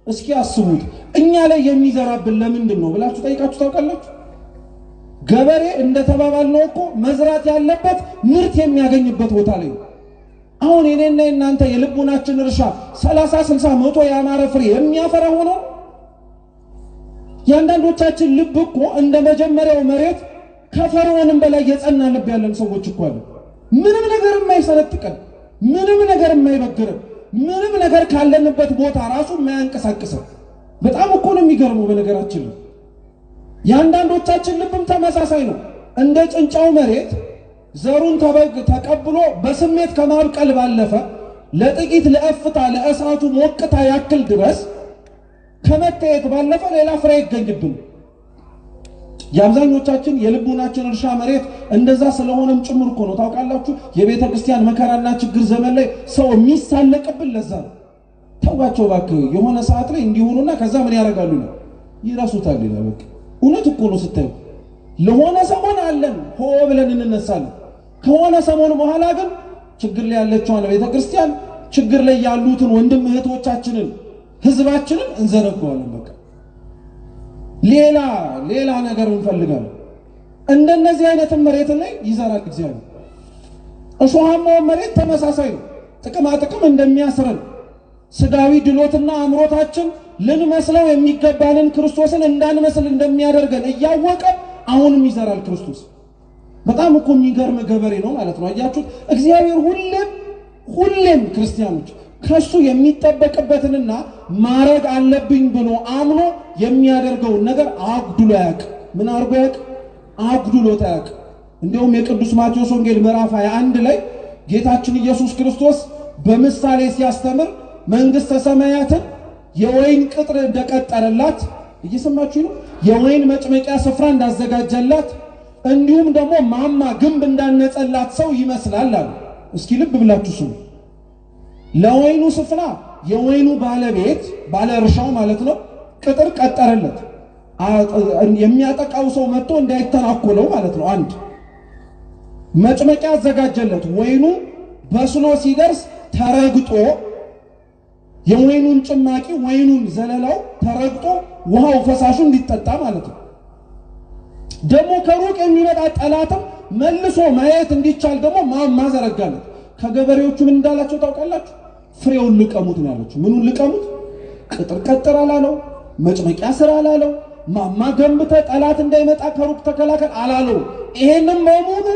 እስኪ አስቡት። እኛ ላይ የሚዘራብን ለምንድን ነው ብላችሁ ጠይቃችሁ ታውቃላችሁ? ገበሬ እንደተባባልነው እኮ መዝራት ያለበት ምርት የሚያገኝበት ቦታ ላይ ነው። አሁን የኔና የናንተ የልቡናችን እርሻ 30፣ 60፣ 100 ያማረ ፍሬ የሚያፈራ ሆኖ የአንዳንዶቻችን ልብ እኮ እንደ መጀመሪያው መሬት ከፈርዖንም በላይ የጸና ልብ ያለን ሰዎች እኮ አሉ። ምንም ነገር የማይሰለጥቀን፣ ምንም ነገር የማይበግረን፣ ምንም ነገር ካለንበት ቦታ ራሱ የማያንቀሳቅሰን። በጣም እኮ ነው የሚገርመው። በነገራችን የአንዳንዶቻችን ልብም ተመሳሳይ ነው። እንደ ጭንጫው መሬት ዘሩን ተቀብሎ በስሜት ከማብቀል ባለፈ ለጥቂት ለእፍታ ለእሳቱ ሞቅታ ያክል ድረስ ከመታየት ባለፈ ሌላ ፍሬ ይገኝብን። የአብዛኞቻችን የልቡናችን እርሻ መሬት እንደዛ ስለሆነም ጭምር እኮ ነው። ታውቃላችሁ የቤተ ክርስቲያን መከራና ችግር ዘመን ላይ ሰው የሚሳለቅብን ለዛ ነው። ተዋቸው እባክህ የሆነ ሰዓት ላይ እንዲሆኑና ከዛ ምን ያደርጋሉ ነው ይረሱታል ይላል። በቃ እውነት እኮ ነው። ስታዩ ለሆነ ሰሞን አለን ሆ ብለን እንነሳለን። ከሆነ ሰሞን በኋላ ግን ችግር ላይ ያለችዋን ቤተ ክርስቲያን፣ ችግር ላይ ያሉትን ወንድም እህቶቻችንን፣ ህዝባችንን እንዘነጋዋለን። በቃ ሌላ ነገር እንፈልጋለን። እንደነዚህ አይነት መሬት ላይ ይዘራል እግዚአብሔር። እሾሃማው መሬት ተመሳሳይ ነው። ጥቅማ ጥቅም እንደሚያስረን ስጋዊ ድሎትና አምሮታችን ልንመስለው የሚገባንን ክርስቶስን እንዳንመስል እንደሚያደርገን እያወቀ አሁንም ይዘራል ክርስቶስ። በጣም እኮ የሚገርም ገበሬ ነው ማለት ነው። አያችሁት? እግዚአብሔር ሁሌም ክርስቲያኖች ከሱ የሚጠበቅበትንና ማረግ አለብኝ ብሎ አምኖ የሚያደርገውን ነገር አጉድሎ ያቅ። ምን አርጎ ያቅ? አጉድሎት ያቅ። እንዲሁም የቅዱስ ማቴዎስ ወንጌል ምዕራፍ 21 ላይ ጌታችን ኢየሱስ ክርስቶስ በምሳሌ ሲያስተምር መንግሥተ ሰማያትን የወይን ቅጥር እንደቀጠረላት፣ እየሰማችሁ ነው፣ የወይን መጭመቂያ ስፍራ እንዳዘጋጀላት፣ እንዲሁም ደግሞ ማማ ግንብ እንዳነጸላት ሰው ይመስላል አሉ። እስኪ ልብ ብላችሁ ስሙ። ለወይኑ ስፍራ የወይኑ ባለቤት ባለ እርሻው ማለት ነው ቅጥር ቀጠረለት፣ የሚያጠቃው ሰው መጥቶ እንዳይተናኮለው ማለት ነው። አንድ መጭመቂያ አዘጋጀለት። ወይኑ በስሎ ሲደርስ ተረግጦ የወይኑን ጭማቂ ወይኑን ዘለላው ተረግጦ ውሃው ፈሳሹ እንዲጠጣ ማለት ነው። ደግሞ ከሩቅ የሚመጣ ጠላትም መልሶ ማየት እንዲቻል ደግሞ ማዘረጋለት። ከገበሬዎቹ ምን እንዳላቸው ታውቃላችሁ? ፍሬውን ልቀሙት ነው ያላቸው። ምኑን ልቀሙት? ቅጥር ቀጥር አላለው፣ መጭመቂያ ስራ አላለው፣ ማማ ገንብተ ጠላት እንዳይመጣ ከሩቅ ተከላከል አላለው። ይሄንም በሙሉ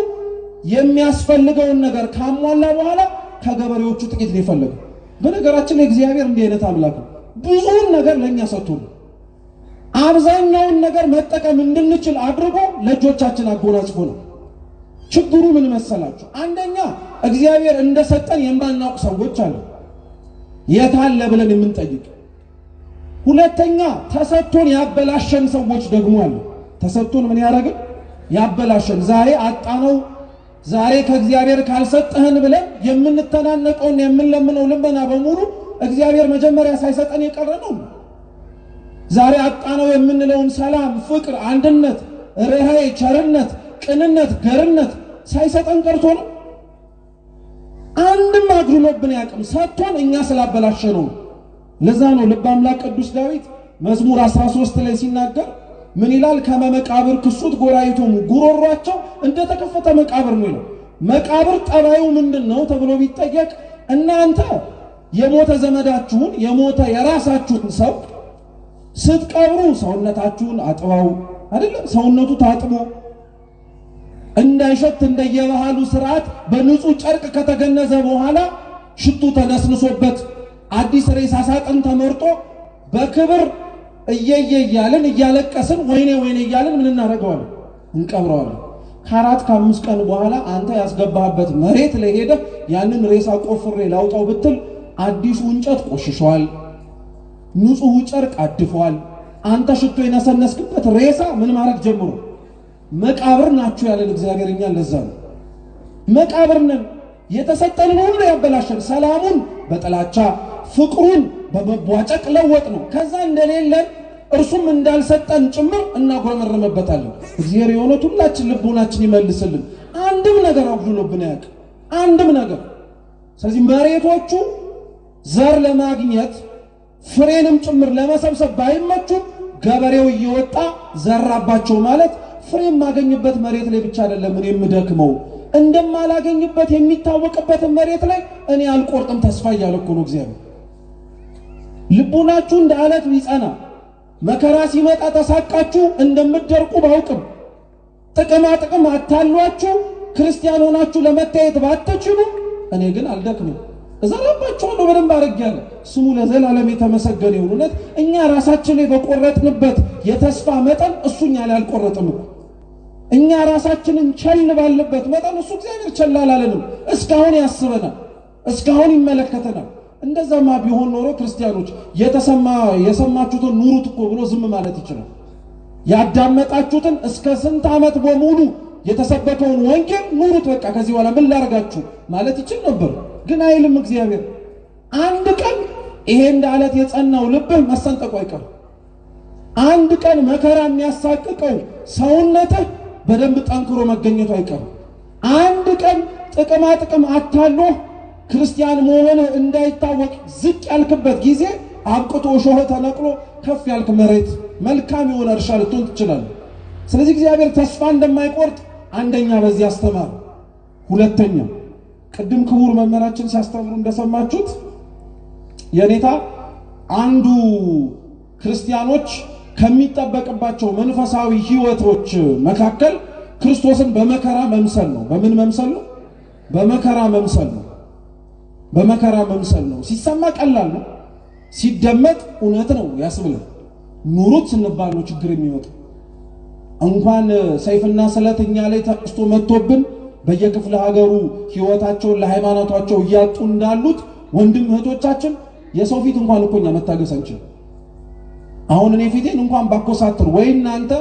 የሚያስፈልገውን ነገር ካሟላ በኋላ ከገበሬዎቹ ጥቂት ነው የፈለገው። በነገራችን ላይ እግዚአብሔር እንዲህ አይነት አምላክ ነው። ብዙውን ነገር ለኛ ሰጥቶን አብዛኛውን ነገር መጠቀም እንድንችል አድርጎ ለእጆቻችን አጎናጽፎ ነው። ችግሩ ምን መሰላችሁ? አንደኛ እግዚአብሔር እንደሰጠን የማናውቅ ሰዎች አሉ፣ የታለ ብለን የምንጠይቅ። ሁለተኛ ተሰጥቶን ያበላሸን ሰዎች ደግሞ አሉ። ተሰጥቶን ምን ያደርግን? ያበላሸን። ዛሬ አጣነው፣ ዛሬ ከእግዚአብሔር ካልሰጠህን ብለን የምንተናነቀውን የምንለምነው ልመና በሙሉ እግዚአብሔር መጀመሪያ ሳይሰጠን የቀረ ነው። ዛሬ አጣነው የምንለውን ሰላም፣ ፍቅር፣ አንድነት፣ ርኅራኄ፣ ቸርነት፣ ቅንነት፣ ገርነት ሳይሰጠን ቀርቶ ነው። አንድም አድሎብን ያቅም ሰጥቶን እኛ ስላበላሸ ነው። ለዛ ነው ልበ አምላክ ቅዱስ ዳዊት መዝሙር 13 ላይ ሲናገር ምን ይላል? ከመቃብር ክሱት ጎራይቶሙ፣ ጉሮሯቸው እንደተከፈተ መቃብር ነው ይላል። መቃብር ጠባዩ ምንድነው ተብሎ ቢጠየቅ እናንተ የሞተ ዘመዳችሁን የሞተ የራሳችሁን ሰው ስትቀብሩ ሰውነታችሁን አጥባው አይደለም፣ ሰውነቱ ታጥቦ እንዳይሸት እንደየባህሉ ስርዓት በንጹህ ጨርቅ ከተገነዘ በኋላ ሽቱ ተነስንሶበት አዲስ ሬሳ ሳጥን ተመርጦ በክብር እያልን እያለቀስን ወይኔ እያልን ምን እናደርገዋለን? እንቀብረዋለን። ከአራት ከአምስት ቀን በኋላ አንተ ያስገባህበት መሬት ላይ ሄደህ ያንን ሬሳ ቆፍሬ ላውጣው ብትል አዲሱ እንጨት ቆሽሿል፣ ንጹህ ጨርቅ አድፏል። አንተ ሽቶ የነሰነስክበት ሬሳ ምን ማድረግ ጀምሮ መቃብር ናችሁ ያለን እግዚአብሔር እኛን ለዛ ነው። መቃብር ነን። የተሰጠንን ሁሉ ያበላሸን፣ ሰላሙን በጥላቻ ፍቅሩን በመቧጨቅ ለወጥ ነው። ከዛ እንደሌለን እርሱም እንዳልሰጠን ጭምር እናጎረመረመበታለን። እግዚአብሔር የሆነው ሁላችን ልቦናችን ይመልስልን። አንድም ነገር አጉድሎብን አያውቅም፣ አንድም ነገር። ስለዚህ መሬቶቹ ዘር ለማግኘት ፍሬንም ጭምር ለመሰብሰብ ባይመቹም ገበሬው እየወጣ ዘራባቸው ማለት ፍሬ የማገኝበት መሬት ላይ ብቻ አይደለም እኔ የምደክመው፣ እንደማላገኝበት የሚታወቅበት መሬት ላይ እኔ አልቆርጥም ተስፋ እያለ እኮ ነው እግዚአብሔር። ልቡናችሁ እንደ አለት ቢጸና መከራ ሲመጣ ተሳቃችሁ እንደምትደርቁ ባውቅም ጥቅም አታሏችሁ ክርስቲያን ሆናችሁ ለመታየት ባትችሉ እኔ ግን አልደክምም እዘራባችኋለሁ በደንብ አድርጌያለሁ። ስሙ ለዘላለም የተመሰገነ ይሁን። እውነት እኛ ራሳችን ላይ በቆረጥንበት የተስፋ መጠን እሱኛ ላይ አልቆረጥም። እኛ ራሳችንን ቸል ባልበት መጠን እሱ እግዚአብሔር ቸል አላለንም። እስካሁን ያስበናል፣ እስካሁን ይመለከተናል። እንደዛማ ቢሆን ኖሮ ክርስቲያኖች የሰማችሁትን ኑሩት እኮ ብሎ ዝም ማለት ይችላል። ያዳመጣችሁትን እስከ ስንት ዓመት በሙሉ የተሰበከውን ወንጌል ኑሩት፣ በቃ ከዚህ በኋላ ምን ላደርጋችሁ ማለት ይችል ነበር። ግን አይልም እግዚአብሔር። አንድ ቀን ይሄ እንደ ዓለት የጸናው ልብህ መሰንጠቁ አይቀርም። አንድ ቀን መከራ የሚያሳቅቀው ሰውነትህ በደንብ ጠንክሮ መገኘቱ አይቀርም። አንድ ቀን ጥቅም አታሎ ክርስቲያን መሆን እንዳይታወቅ ዝቅ ያልክበት ጊዜ አብቅቶ ሾህ ተነቅሎ ከፍ ያልክ መሬት መልካም የሆነ እርሻ ልትሆን ትችላለህ። ስለዚህ እግዚአብሔር ተስፋ እንደማይቆርጥ አንደኛ በዚህ አስተማር። ሁለተኛ ቅድም ክቡር መምህራችን ሲያስተምሩ እንደሰማችሁት የኔታ አንዱ ክርስቲያኖች ከሚጠበቅባቸው መንፈሳዊ ሕይወቶች መካከል ክርስቶስን በመከራ መምሰል ነው። በምን መምሰል ነው? በመከራ መምሰል ነው። በመከራ መምሰል ነው። ሲሰማ ቀላል ነው፣ ሲደመጥ እውነት ነው ያስብላል። ኑሩት ስንባል ነው ችግር የሚመጣው። እንኳን ሰይፍና ስለት እኛ ላይ ተቀስቶ መጥቶብን በየክፍለ ሀገሩ ሕይወታቸውን ለሃይማኖታቸው እያጡ እንዳሉት ወንድም እህቶቻችን የሰው ፊት እንኳን እኮኛ መታገስ አንችልም። አሁን እኔ ፊቴን እንኳን ባኮሳትር ወይ እናንተ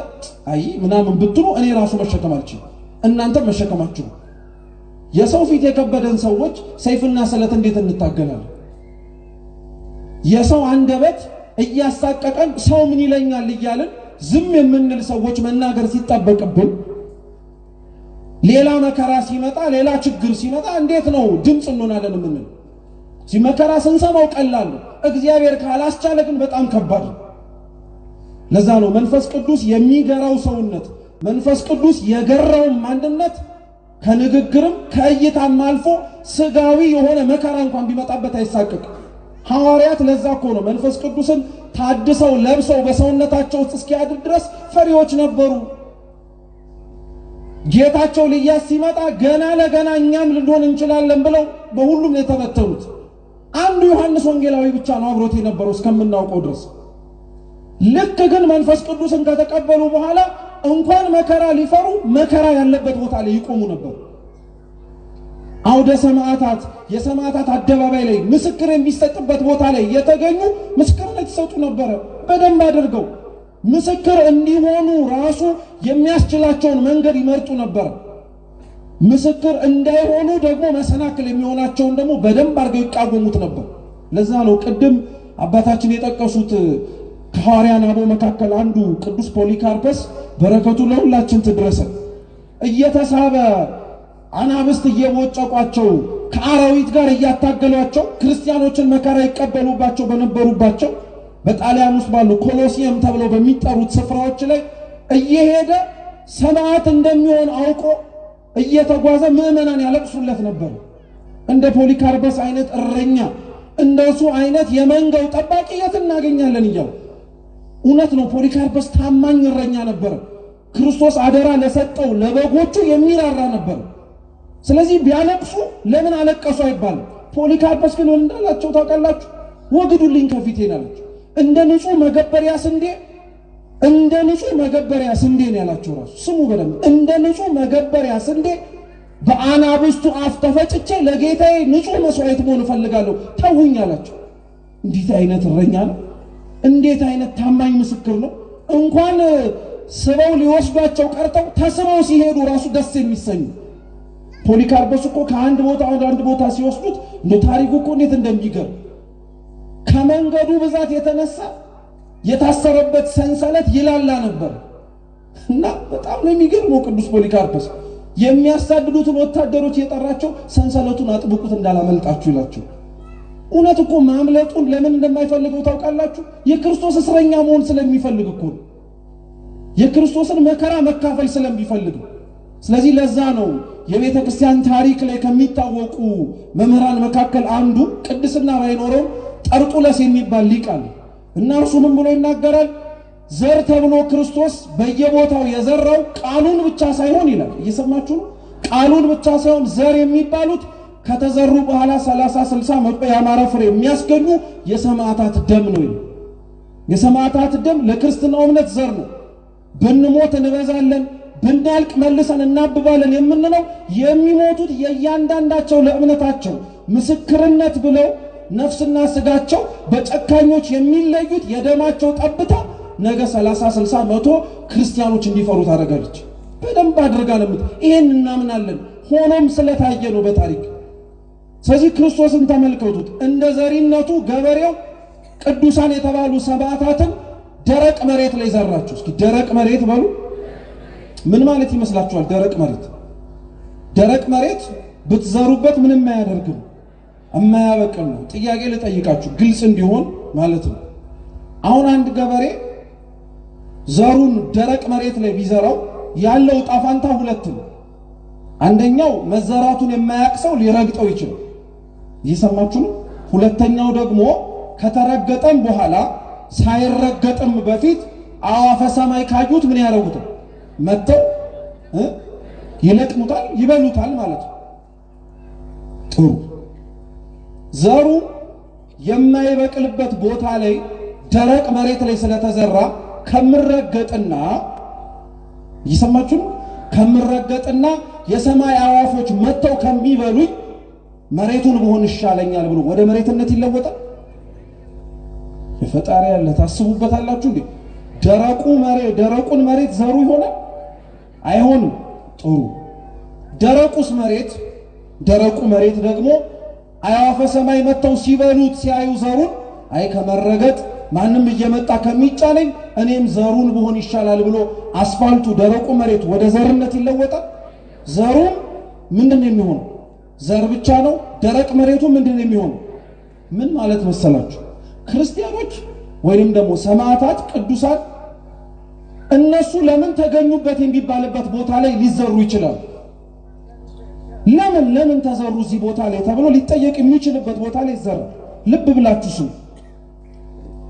አይ ምናምን ብትሉ እኔ ራሱ መሸከም አልችልም፣ እናንተ መሸከማችሁ። የሰው ፊት የከበደን ሰዎች ሰይፍና ስለት እንዴት እንታገላለን? የሰው አንደበት እያሳቀቀን ሰው ምን ይለኛል እያልን ዝም የምንል ሰዎች መናገር ሲጠበቅብን ሌላ መከራ ሲመጣ ሌላ ችግር ሲመጣ እንዴት ነው ድምፅ እንሆናለን የምንል? ሲመከራ ስንሰማው ቀላል ነው፣ እግዚአብሔር ካላስቻለ ግን በጣም ከባድ ነው። ለዛ ነው መንፈስ ቅዱስ የሚገራው ሰውነት መንፈስ ቅዱስ የገራው ማንነት ከንግግርም ከእይታም አልፎ ስጋዊ የሆነ መከራ እንኳን ቢመጣበት አይሳቀቅ። ሐዋርያት ለዛ እኮ ነው መንፈስ ቅዱስን ታድሰው ለብሰው በሰውነታቸው ውስጥ እስኪያድር ድረስ ፈሪዎች ነበሩ። ጌታቸው ሊያስ ሲመጣ ገና ለገና እኛም ልንሆን እንችላለን ብለው በሁሉም የተበተኑት አንዱ ዮሐንስ ወንጌላዊ ብቻ ነው አብሮት የነበረው እስከምናውቀው ድረስ። ልክ ግን መንፈስ ቅዱስን ከተቀበሉ በኋላ እንኳን መከራ ሊፈሩ መከራ ያለበት ቦታ ላይ ይቆሙ ነበር። አውደ ሰማዕታት የሰማዕታት አደባባይ ላይ ምስክር የሚሰጥበት ቦታ ላይ የተገኙ ምስክርነት ይሰጡ ነበር። በደንብ አድርገው ምስክር እንዲሆኑ ራሱ የሚያስችላቸውን መንገድ ይመርጡ ነበር። ምስክር እንዳይሆኑ ደግሞ መሰናክል የሚሆናቸውን ደግሞ በደንብ አድርገው ይቃወሙት ነበር። ለዛ ነው ቅድም አባታችን የጠቀሱት ከሐዋርያን አበው መካከል አንዱ ቅዱስ ፖሊካርፐስ በረከቱ ለሁላችን ትድረሰ እየተሳበ አናብስት እየቦጨቋቸው ከአራዊት ጋር እያታገሏቸው ክርስቲያኖችን መከራ ይቀበሉባቸው በነበሩባቸው በጣሊያን ውስጥ ባሉ ኮሎሲየም ተብለው በሚጠሩት ስፍራዎች ላይ እየሄደ ሰማዕት እንደሚሆን አውቆ እየተጓዘ ምዕመናን ያለቅሱለት ነበር። እንደ ፖሊካርፐስ አይነት እረኛ እንደሱ አይነት የመንጋው ጠባቂ የት እናገኛለን እያሉ እውነት ነው። ፖሊካርፐስ ታማኝ እረኛ ነበር። ክርስቶስ አደራ ለሰጠው ለበጎቹ የሚራራ ነበር። ስለዚህ ቢያለቅሱ ለምን አለቀሱ አይባልም። ፖሊካርፐስ ግን እንዳላቸው ታውቃላችሁ፣ ወግዱልኝ ከፊቴ አላቸው። እንደ ንጹህ መገበሪያ ስንዴ ነው ያላቸው። ራሱ ስሙ በደንብ እንደ ንጹህ መገበሪያ ስንዴ በአናብስቱ አፍ ተፈጭቼ ለጌታዬ ንጹህ መስዋዕት መሆን እፈልጋለሁ ተውኝ አላቸው። እንዴት አይነት እረኛ ነው! እንዴት አይነት ታማኝ ምስክር ነው! እንኳን ስበው ሊወስዷቸው ቀርተው ተስበው ሲሄዱ ራሱ ደስ የሚሰኙ ፖሊካርፐስ እኮ ከአንድ ቦታ ወደ አንድ ቦታ ሲወስዱት እንደ ታሪኩ እኮ እንዴት እንደሚገርም ከመንገዱ ብዛት የተነሳ የታሰረበት ሰንሰለት ይላላ ነበር እና በጣም ነው የሚገርመው። ቅዱስ ፖሊካርፐስ የሚያሳድዱትን ወታደሮች የጠራቸው ሰንሰለቱን አጥብቁት እንዳላመልጣችሁ ይላቸው። እውነት እኮ ማምለጡን ለምን እንደማይፈልገው ታውቃላችሁ? የክርስቶስ እስረኛ መሆን ስለሚፈልግ እኮ ነው። የክርስቶስን መከራ መካፈል ስለሚፈልግ። ስለዚህ ለዛ ነው የቤተ ክርስቲያን ታሪክ ላይ ከሚታወቁ መምህራን መካከል አንዱ ቅድስና ባይኖረው ጠርጡለስ የሚባል ሊቅ አለ እና እርሱ ምን ብሎ ይናገራል? ዘር ተብሎ ክርስቶስ በየቦታው የዘራው ቃሉን ብቻ ሳይሆን ይላል። እየሰማችሁ ነው? ቃሉን ብቻ ሳይሆን ዘር የሚባሉት ከተዘሩ በኋላ 30 60 መቶ ያማረ ፍሬ የሚያስገኙ የሰማዕታት ደም ነው ይላል። የሰማዕታት ደም ለክርስትናው እምነት ዘር ነው። ብንሞት እንበዛለን፣ ብናልቅ መልሰን እናብባለን የምንለው የሚሞቱት የእያንዳንዳቸው ለእምነታቸው ምስክርነት ብለው ነፍስና ስጋቸው በጨካኞች የሚለዩት የደማቸው ጠብታ ነገ 30 60 መቶ ክርስቲያኖች እንዲፈሩ ታደርጋለች። በደንብ አድርጋ ለምት ይሄን እናምናለን። ሆኖም ስለታየ ነው በታሪክ። ስለዚህ ክርስቶስን ተመልከቱት። እንደ ዘሪነቱ ገበሬው ቅዱሳን የተባሉ ሰማዕታትን ደረቅ መሬት ላይ ዘራቸው። እስኪ ደረቅ መሬት በሉ። ምን ማለት ይመስላችኋል? ደረቅ መሬት ብትዘሩበት ምንም አያደርግም፣ የማያበቅል ነው። ጥያቄ ልጠይቃችሁ ግልጽ እንዲሆን ማለት ነው። አሁን አንድ ገበሬ ዘሩን ደረቅ መሬት ላይ ቢዘራው ያለው ጣፋንታ ሁለት ነው። አንደኛው መዘራቱን የማያውቅ ሰው ሊረግጠው ይችላል። እየሰማችሁ ነው? ሁለተኛው ደግሞ ከተረገጠም በኋላ ሳይረገጥም በፊት አዋፈ ሰማይ ካዩት ምን ያደርጉታል? መጥተው ይለቅሙታል፣ ይበሉታል ማለት ነው። ጥሩ ዘሩ የማይበቅልበት ቦታ ላይ ደረቅ መሬት ላይ ስለተዘራ ከምረገጥና እየሰማችሁ ነው? ከምረገጥና የሰማይ አዋፎች መጥተው ከሚበሉኝ መሬቱን ብሆን ይሻለኛል ብሎ ወደ መሬትነት ይለወጣል። የፈጣሪ ያለ ታስቡበታላችሁ እንዴ? ደረቁን መሬት ዘሩ ይሆናል? አይሆንም። ጥሩ ደረቁ መሬት ደግሞ አዕዋፈ ሰማይ መጥተው ሲበሉት ሲያዩ ዘሩን አይ ከመረገጥ ማንም እየመጣ ከሚጫነኝ እኔም ዘሩን ብሆን ይሻላል ብሎ አስፋልቱ ደረቁ መሬት ወደ ዘርነት ይለወጣል። ዘሩም ምንድነው የሚሆነው? ዘር ብቻ ነው። ደረቅ መሬቱ ምንድነው የሚሆነው? ምን ማለት መሰላችሁ? ክርስቲያኖች ወይንም ደግሞ ሰማዕታት ቅዱሳን እነሱ ለምን ተገኙበት የሚባልበት ቦታ ላይ ሊዘሩ ይችላሉ። ለምን ተዘሩ እዚህ ቦታ ላይ ተብሎ ሊጠየቅ የሚችልበት ቦታ ላይ ዘር። ልብ ብላችሁ ስሙ።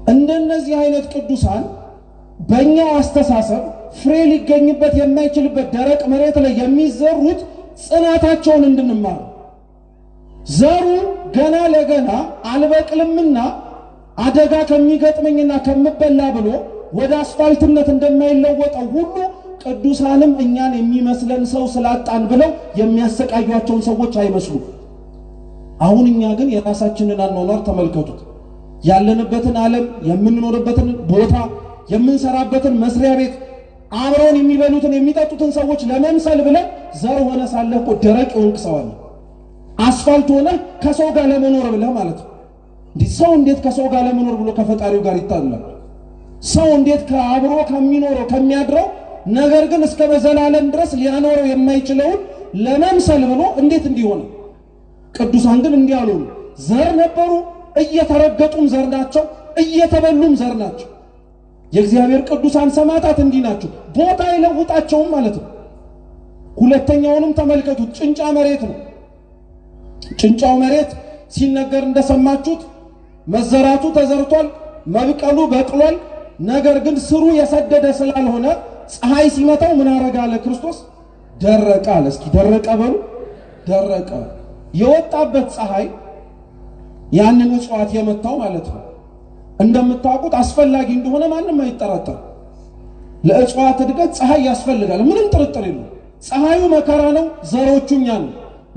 እንደነዚህ አይነት ቅዱሳን በእኛ አስተሳሰብ ፍሬ ሊገኝበት የማይችልበት ደረቅ መሬት ላይ የሚዘሩት ጽናታቸውን እንድንማር ዘሩ ገና ለገና አልበቅልምና አደጋ ከሚገጥመኝና ከምበላ ብሎ ወደ አስፋልትነት እንደማይለወጠው ሁሉ ቅዱሳንም እኛን የሚመስለን ሰው ስላጣን ብለው የሚያሰቃዩአቸውን ሰዎች አይመስሉ። አሁን እኛ ግን የራሳችንን አኗኗር ተመልከቱት። ያለንበትን ዓለም፣ የምንኖርበትን ቦታ፣ የምንሰራበትን መስሪያ ቤት፣ አብረውን የሚበሉትን የሚጠጡትን ሰዎች ለመምሰል ብለን ዘር ሆነ ሳለ እኮ ደረቅ የሆንክ ሰው አለ። አስፋልት ሆነ ከሰው ጋር ለመኖር ብለህ ማለት ነው። ሰው እንዴት ከሰው ጋር ለመኖር ብሎ ከፈጣሪው ጋር ይታላል? ሰው እንዴት ከአብሮ ከሚኖረው ከሚያድረው ነገር ግን እስከ በዘላለም ድረስ ሊያኖረው የማይችለውን ለመምሰል ብሎ እንዴት እንዲሆነ? ቅዱሳን ግን እንዲህ አሉ። ዘር ነበሩ፣ እየተረገጡም ዘር ናቸው፣ እየተበሉም ዘር ናቸው። የእግዚአብሔር ቅዱሳን ሰማዕታት እንዲህ ናቸው። ቦታ አይለውጣቸውም ማለት ነው። ሁለተኛውንም ተመልከቱት። ጭንጫ መሬት ነው። ጭንጫው መሬት ሲነገር እንደሰማችሁት መዘራቱ ተዘርቷል፣ መብቀሉ በቅሏል። ነገር ግን ስሩ የሰደደ ስላልሆነ ፀሐይ ሲመታው ምን አረጋለ ክርስቶስ? ደረቀ አለ። እስኪ ደረቀ በሉ። ደረቀ። የወጣበት ፀሐይ ያንን እጽዋት የመታው ማለት ነው። እንደምታውቁት አስፈላጊ እንደሆነ ማንም አይጠራጠር። ለእጽዋት እድገት ፀሐይ ያስፈልጋል፣ ምንም ጥርጥር የለም። ፀሐዩ መከራ ነው፣ ዘሮቹ እኛ ነው።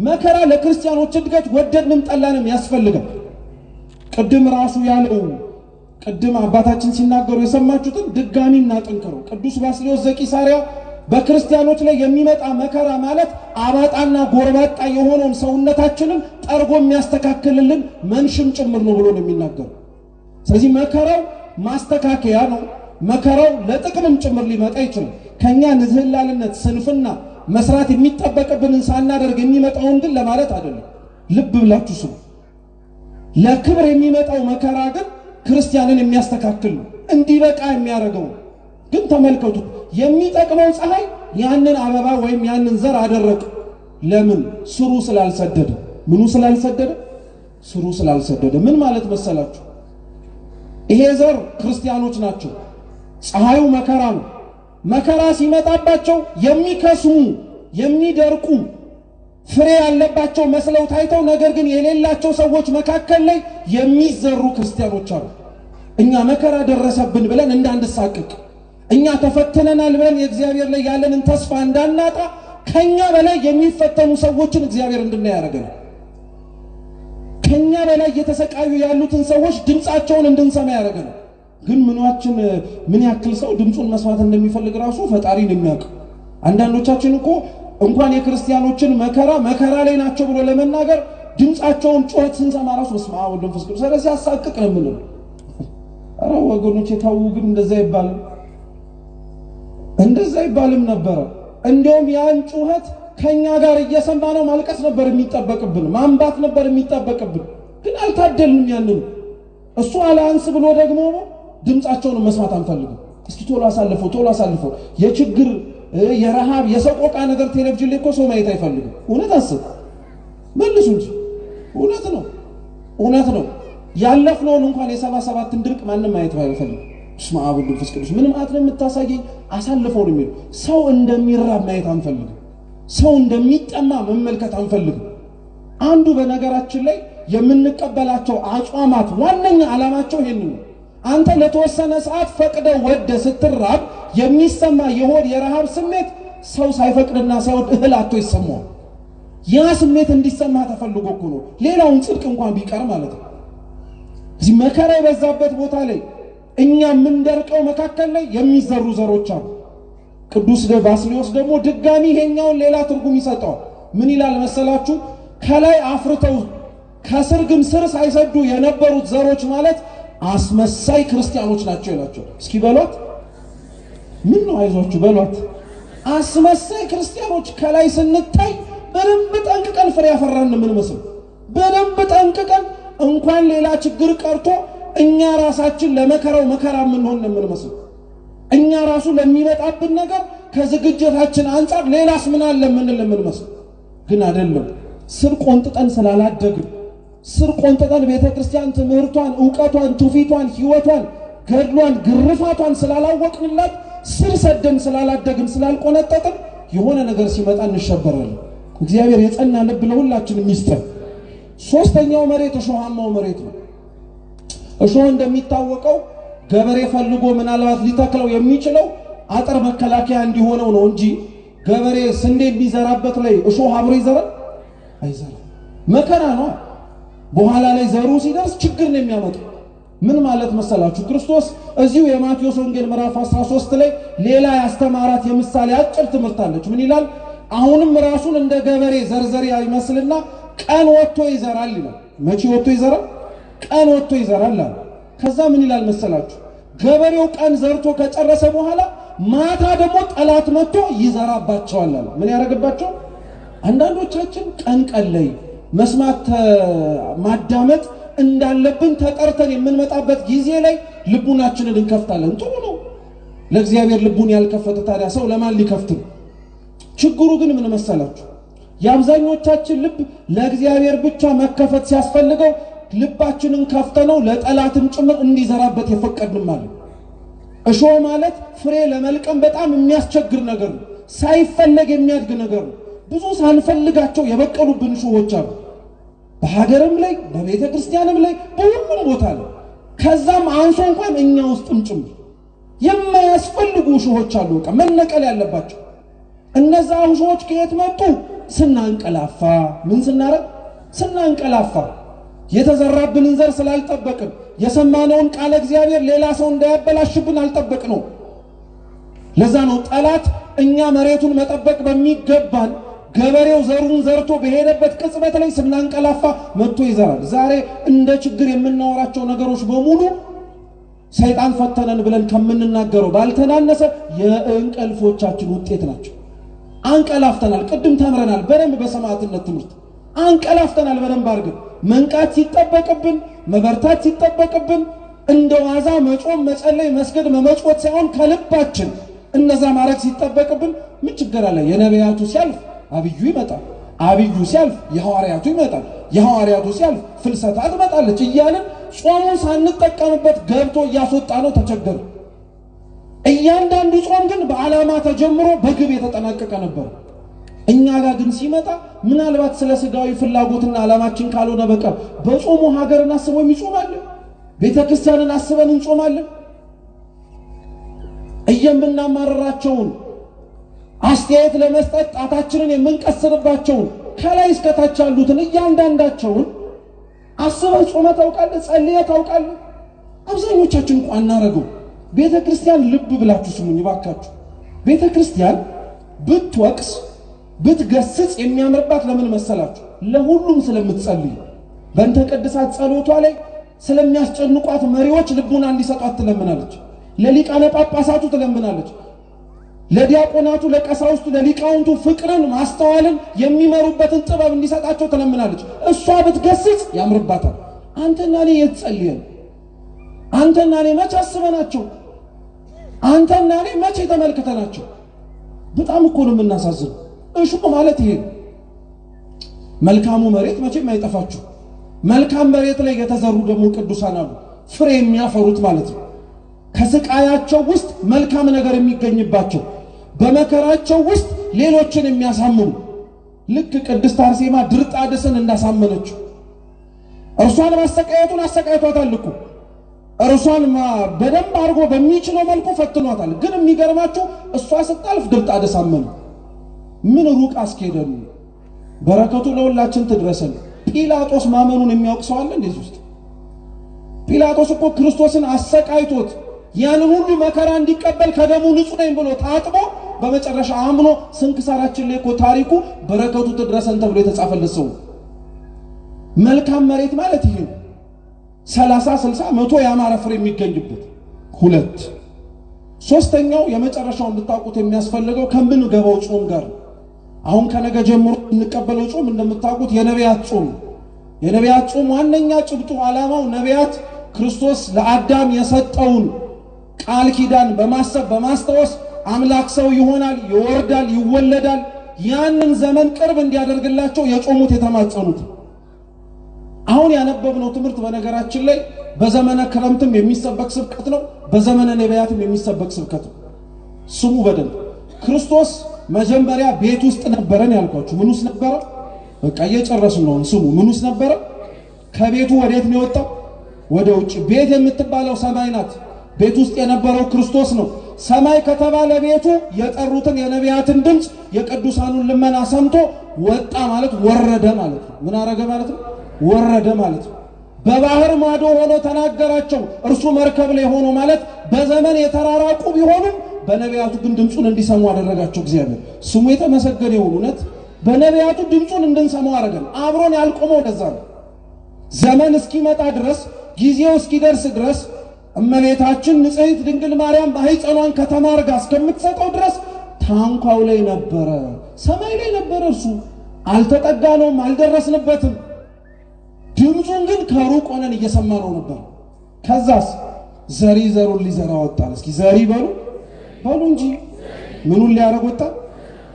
መከራ ለክርስቲያኖች እድገት ወደድንም ጠላንም ያስፈልጋል። ቅድም ራሱ ያለው ቅድም አባታችን ሲናገሩ የሰማችሁትን ድጋሚ እናጥንክረው። ቅዱስ ባስልዮስ ዘቂሳርያ በክርስቲያኖች ላይ የሚመጣ መከራ ማለት አባጣና ጎርባጣ የሆነውን ሰውነታችንን ጠርጎ የሚያስተካክልልን መንሽም ጭምር ነው ብሎ ነው የሚናገሩ። ስለዚህ መከራው ማስተካከያ ነው። መከራው ለጥቅምም ጭምር ሊመጣ ይችላል። ከኛ ንዝህላልነት፣ ስንፍና መስራት የሚጠበቅብንን ሳናደርግ የሚመጣውን ግን ለማለት አይደለም። ልብ ብላችሁ ስሙ። ለክብር የሚመጣው መከራ ግን ክርስቲያንን የሚያስተካክል ነው፣ እንዲበቃ የሚያደርገው ግን ተመልከቱ። የሚጠቅመው ፀሐይ ያንን አበባ ወይም ያንን ዘር አደረቀ። ለምን? ስሩ ስላልሰደደ። ምኑ ስላልሰደደ? ስሩ ስላልሰደደ። ምን ማለት መሰላችሁ? ይሄ ዘር ክርስቲያኖች ናቸው። ፀሐዩ መከራ ነው። መከራ ሲመጣባቸው የሚከስሙ የሚደርቁ ፍሬ ያለባቸው መስለው ታይተው ነገር ግን የሌላቸው ሰዎች መካከል ላይ የሚዘሩ ክርስቲያኖች አሉ። እኛ መከራ ደረሰብን ብለን እንዳንሳቀቅ፣ እኛ ተፈተነናል ብለን የእግዚአብሔር ላይ ያለንን ተስፋ እንዳናጣ ከኛ በላይ የሚፈተኑ ሰዎችን እግዚአብሔር እንድናይ ያደርገናል። ከኛ በላይ እየተሰቃዩ ያሉትን ሰዎች ድምፃቸውን እንድንሰማ ያደርገናል። ግን ምን ያክል ሰው ድምፁን መስማት እንደሚፈልግ ራሱ ፈጣሪ ነው የሚያውቀው። አንዳንዶቻችን እኮ እንኳን የክርስቲያኖችን መከራ ላይ ናቸው ብሎ ለመናገር ድምፃቸውን ጩኸት ስንሰማ ራሱ በስመ አብ ወወልድ ወመንፈስ ቅዱስ ስለዚህ ያሳቅቅ ነው የምንለው። ኧረ ወገኖች ተው፣ ግን እንደዛ ይባልም ነበረ። እንደውም ያን ጩኸት ከኛ ጋር እየሰማ ነው ማልቀስ ነበር የሚጠበቅብን፣ ማንባት ነበር የሚጠበቅብን። ግን አልታደልንም። ያንን እሱ አላንስ ብሎ ደግሞ ድምፃቸውን መስማት አንፈልግም። እስኪ ቶሎ አሳልፈው የችግር የረሃብ የሰቆቃ ነገር ቴሌቪዥን ላይ እኮ ሰው ማየት አይፈልግም። እውነት አስብ መልሱ እንጂ እውነት ነው። ያለፍነውን እንኳን የ77ን ድርቅ ማንም ማየት አይፈልግም። በስመ አብ ወወልድ ወመንፈስ ቅዱስ ምን ማለት ነው የምታሳየኝ? አሳልፈው ነው የሚለው። ሰው እንደሚራብ ማየት አንፈልግም። ሰው እንደሚጠማ መመልከት አንፈልግም። አንዱ በነገራችን ላይ የምንቀበላቸው አጽዋማት ዋነኛ ዓላማቸው ይሄን ነው። አንተ ለተወሰነ ሰዓት ፈቅደ ወደ ስትራብ የሚሰማ የሆድ የረሃብ ስሜት ሰው ሳይፈቅድና ሳይወድ እህል አጥቶ ይሰማዋል። ያ ስሜት እንዲሰማ ተፈልጎ እኮ ነው። ሌላውን ጽድቅ እንኳን ቢቀር ማለት ነው። እዚህ መከራ የበዛበት ቦታ ላይ እኛ የምንደርቀው መካከል ላይ የሚዘሩ ዘሮች አሉ። ቅዱስ ባስልዮስ ደግሞ ድጋሚ ይሄኛውን ሌላ ትርጉም ይሰጠዋል። ምን ይላል መሰላችሁ? ከላይ አፍርተው ከስር ግን ስር ሳይሰዱ የነበሩት ዘሮች ማለት አስመሳይ ክርስቲያኖች ናቸው ይላቸው። እስኪ በሏት፣ ምን ነው አይዟችሁ በሏት። አስመሳይ ክርስቲያኖች ከላይ ስንታይ በደንብ ጠንቅቀን ፍሬ ያፈራን ምን መስል በደንብ ጠንቅቀን እንኳን ሌላ ችግር ቀርቶ እኛ ራሳችን ለመከራው መከራ የምንሆን ምን መስል እኛ ራሱ ለሚመጣብን ነገር ከዝግጅታችን አንፃር ሌላስ ምን አለ ምን መስል ግን አይደለም። ስር ቆንጥጠን ስላላደግን ስር ቆንጥጠን ቤተክርስቲያን ትምህርቷን፣ ዕውቀቷን፣ ትውፊቷን፣ ሕይወቷን፣ ገድሏን፣ ግርፋቷን ስላላወቅንላት ስር ሰደን ስላላደግን ስላልቆነጠጥን የሆነ ነገር ሲመጣ እንሸበራለን። እግዚአብሔር የጸና ልብ ለሁላችንም ይስጠን። ሶስተኛው መሬት እሾሃማው መሬት ነው። እሾህ እንደሚታወቀው ገበሬ ፈልጎ ምናልባት ሊተክለው የሚችለው አጥር መከላከያ እንዲሆነው ነው እንጂ ገበሬ ስንዴ ቢዘራበት ላይ እሾህ አብሮ ይዘራል አይዘራም። መከራ ነው። በኋላ ላይ ዘሩ ሲደርስ ችግር ነው የሚያመጣው። ምን ማለት መሰላችሁ? ክርስቶስ እዚሁ የማቴዎስ ወንጌል ምዕራፍ 13 ላይ ሌላ ያስተማራት የምሳሌ አጭር ትምህርት አለች። ምን ይላል? አሁንም ራሱን እንደ ገበሬ ዘርዘር ይመስልና ቀን ወጥቶ ይዘራል ይላል። መቼ ወጥቶ ይዘራል? ቀን ወጥቶ ይዘራል አለ። ከዛ ምን ይላል መሰላችሁ? ገበሬው ቀን ዘርቶ ከጨረሰ በኋላ ማታ ደግሞ ጠላት መጥቶ ይዘራባቸዋል አለ። ምን ያደርግባቸው? አንዳንዶቻችን ቀን ላይ መስማት ማዳመጥ እንዳለብን ተጠርተን የምንመጣበት ጊዜ ላይ ልቡናችንን እንከፍታለን። ጥሩ ነው። ለእግዚአብሔር ልቡን ያልከፈተ ታዲያ ሰው ለማን ሊከፍት ነው? ችግሩ ግን ምን መሰላችሁ? የአብዛኞቻችን ልብ ለእግዚአብሔር ብቻ መከፈት ሲያስፈልገው ልባችንን ከፍተነው ለጠላትም ጭምር እንዲዘራበት የፈቀድን ማለት። እሾህ ማለት ፍሬ ለመልቀም በጣም የሚያስቸግር ነገር ነው። ሳይፈለግ የሚያድግ ነገር ነው። ብዙ ሳንፈልጋቸው የበቀሉብን እሾሆች አሉ። በሀገርም ላይ በቤተ ክርስቲያንም ላይ በሁሉም ቦታ ላይ ከዛም አንሶ እንኳን እኛ ውስጥም ጭምር የማያስፈልጉ እሾሆች አሉ። በቃ መነቀል ያለባቸው እነዛ እሾሆች ከየት መጡ? ስናንቀላፋ። ምን ስናረግ? ስናንቀላፋ። የተዘራብንን ዘር ስላልጠበቅን፣ የሰማነውን ቃለ እግዚአብሔር ሌላ ሰው እንዳያበላሽብን አልጠበቅነው። ለዛ ነው ጠላት እኛ መሬቱን መጠበቅ በሚገባን ገበሬው ዘሩን ዘርቶ በሄደበት ቅጽበት ላይ ስናንቀላፋ መጥቶ ይዘራል። ዛሬ እንደ ችግር የምናወራቸው ነገሮች በሙሉ ሰይጣን ፈተነን ብለን ከምንናገረው ባልተናነሰ የእንቅልፎቻችን ውጤት ናቸው። አንቀላፍተናል። ቅድም ተምረናል በደንብ በሰማዕትነት ትምህርት አንቀላፍተናል። በደንብ አድርገን መንቃት ሲጠበቅብን፣ መበርታት ሲጠበቅብን እንደ ዋዛ መጾም፣ መጸለይ፣ መስገድ፣ መመጽወት ሳይሆን ከልባችን እነዛ ማድረግ ሲጠበቅብን ምን ችግር አለ? የነቢያቱ ሲያልፍ አብዩ ይመጣል፣ አብዩ ሲያልፍ የሐዋርያቱ ይመጣል፣ የሐዋርያቱ ሲያልፍ ፍልሰታ ትመጣለች እያልን ጾሙን ሳንጠቀምበት ገብቶ እያስወጣ ነው። ተቸገር። እያንዳንዱ ጾም ግን በዓላማ ተጀምሮ በግብ የተጠናቀቀ ነበር። እኛ ጋር ግን ሲመጣ ምናልባት ስለ ስጋዊ ፍላጎትና ዓላማችን ካልሆነ በቀር በጾሙ ሀገርን አስበው የሚጾማል፣ ቤተክርስቲያንን አስበን እንጾማለን። እየምናማረራቸውን አስተያየት ለመስጠት ጣታችንን የምንቀስርባቸውን ከላይ እስከታች ያሉትን እያንዳንዳቸውን አስበን ጾመ ታውቃለህ? ጸልየ ታውቃለህ? አብዛኞቻችን እንኳን አናረገው። ቤተክርስቲያን ልብ ብላችሁ ስሙኝ ባካችሁ። ቤተክርስቲያን ብትወቅስ ብትገስጽ የሚያምርባት ለምን መሰላችሁ? ለሁሉም ስለምትጸልይ። በእንተ ቅድሳት ጸሎቷ ላይ ስለሚያስጨንቋት መሪዎች ልቡና እንዲሰጧት ትለምናለች። ለሊቃነ ጳጳሳቱ ትለምናለች። ለዲያቆናቱ፣ ለቀሳውስቱ፣ ለሊቃውንቱ ፍቅርን ማስተዋልን የሚመሩበትን ጥበብ እንዲሰጣቸው ትለምናለች። እሷ ብትገስጽ ያምርባታል። አንተና እኔ የተጸልየን አንተና እኔ መቼ አስበናቸው? አንተና እኔ መቼ ተመልክተናቸው? በጣም እኮ ነው የምናሳዝነው። እሹ ማለት ይሄ መልካሙ መሬት መቼም አይጠፋችሁ። መልካም መሬት ላይ የተዘሩ ደግሞ ቅዱሳን አሉ፣ ፍሬ የሚያፈሩት ማለት ነው። ከስቃያቸው ውስጥ መልካም ነገር የሚገኝባቸው፣ በመከራቸው ውስጥ ሌሎችን የሚያሳምኑ። ልክ ቅድስት አርሴማ ድርጣድስን እንዳሳመነችው እርሷን ማሰቃየቱን አሰቃይቷታል እኮ። እርሷን በደንብ አድርጎ በሚችለው መልኩ ፈትኗታል። ግን የሚገርማችሁ እሷ ስታልፍ ድርጣድስ አመኑ። ምን ሩቅ አስኬደን። በረከቱ ለሁላችን ትድረሰን። ጲላጦስ ማመኑን የሚያውቅ ሰው አለ እንደዚህ ውስጥ? ጲላጦስ እኮ ክርስቶስን አሰቃይቶት ያንን ሁሉ መከራ እንዲቀበል ከደሙ ንጹህ ነኝ ብሎ ታጥቦ በመጨረሻ አምኖ ስንክሳራችን ላይ እኮ ታሪኩ በረከቱ ትድረሰን ተብሎ የተጻፈለት ሰው። መልካም መሬት ማለት ይሄ 30 60 100 ያማረ ፍሬ የሚገኝበት። ሁለት ሶስተኛው የመጨረሻው እንድታውቁት የሚያስፈልገው ከምንገባው ጾም ጋር። አሁን ከነገ ጀምሮ እንቀበለው ጾም እንደምታውቁት የነቢያት ጾም። የነቢያት ጾም ዋነኛ ጭብጡ ዓላማው ነቢያት ክርስቶስ ለአዳም የሰጠውን ቃል ኪዳን በማሰብ በማስታወስ አምላክ ሰው ይሆናል፣ ይወርዳል፣ ይወለዳል፣ ያንን ዘመን ቅርብ እንዲያደርግላቸው የጾሙት የተማጸኑት። አሁን ያነበብነው ትምህርት በነገራችን ላይ በዘመነ ክረምትም የሚሰበክ ስብከት ነው፣ በዘመነ ነቢያትም የሚሰበክ ስብከት ነው። ስሙ በደንብ። ክርስቶስ መጀመሪያ ቤት ውስጥ ነበረን ያልኳችሁ። ምን ውስጥ ነበረ? በቃ እየጨረስን ነው። ስሙ። ምን ውስጥ ነበረ? ከቤቱ ወዴት ነው የወጣው? ወደ ውጭ። ቤት የምትባለው ሰማይ ናት። ቤት ውስጥ የነበረው ክርስቶስ ነው። ሰማይ ከተባለ ቤቱ የጠሩትን የነቢያትን ድምፅ የቅዱሳኑን ልመና ሰምቶ ወጣ ማለት ወረደ ማለት ነው። ምን አረገ ማለት ነው? ወረደ ማለት ነው። በባህር ማዶ ሆኖ ተናገራቸው። እርሱ መርከብ ላይ ሆኖ ማለት በዘመን የተራራቁ ቢሆኑም በነቢያቱ ግን ድምፁን እንዲሰሙ አደረጋቸው። እግዚአብሔር ስሙ የተመሰገነ ይሁን። እውነት በነቢያቱ ድምፁን እንድንሰማው አደረገን። አብሮን ያልቆመው ለዛ ነው። ዘመን እስኪመጣ ድረስ ጊዜው እስኪደርስ ድረስ እመቤታችን ንጽሕት ድንግል ማርያም ማኅፀኗን ከተማ አድርጋ እስከምትሰጠው ድረስ ታንኳው ላይ ነበረ፣ ሰማይ ላይ ነበረ። እርሱ አልተጠጋነውም፣ አልደረስንበትም። ድምፁን ግን ከሩቅ ሆነን እየሰማነው ነበር። ከዛስ ዘሪ ዘሩን ሊዘራ ወጣ። እስኪ ዘሪ በሉ በሉ እንጂ ምኑን ሊያረግ ወጣ?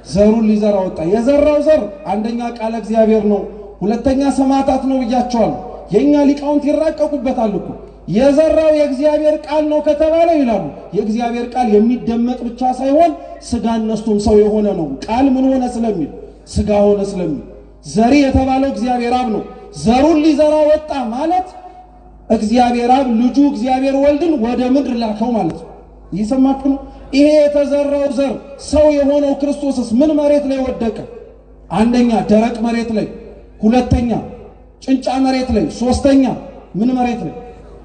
ዘሩን ሊዘራ ወጣ። የዘራው ዘር አንደኛ ቃለ እግዚአብሔር ነው፣ ሁለተኛ ሰማዕታት ነው ብያቸዋል። የኛ ሊቃውንት ይራቀቁበታል እኮ። የዘራው የእግዚአብሔር ቃል ነው ከተባለ ይላሉ የእግዚአብሔር ቃል የሚደመጥ ብቻ ሳይሆን ስጋን ነስቶም ሰው የሆነ ነው። ቃል ምን ሆነ ስለሚል ስጋ ሆነ ስለሚል ዘሪ የተባለው እግዚአብሔር አብ ነው። ዘሩን ሊዘራ ወጣ ማለት እግዚአብሔር አብ ልጁ እግዚአብሔር ወልድን ወደ ምድር ላከው ማለት ነው። እየሰማችሁ ነው? ይሄ የተዘራው ዘር ሰው የሆነው ክርስቶስስ ምን መሬት ላይ ወደቀ? አንደኛ ደረቅ መሬት ላይ፣ ሁለተኛ ጭንጫ መሬት ላይ፣ ሶስተኛ ምን መሬት ላይ?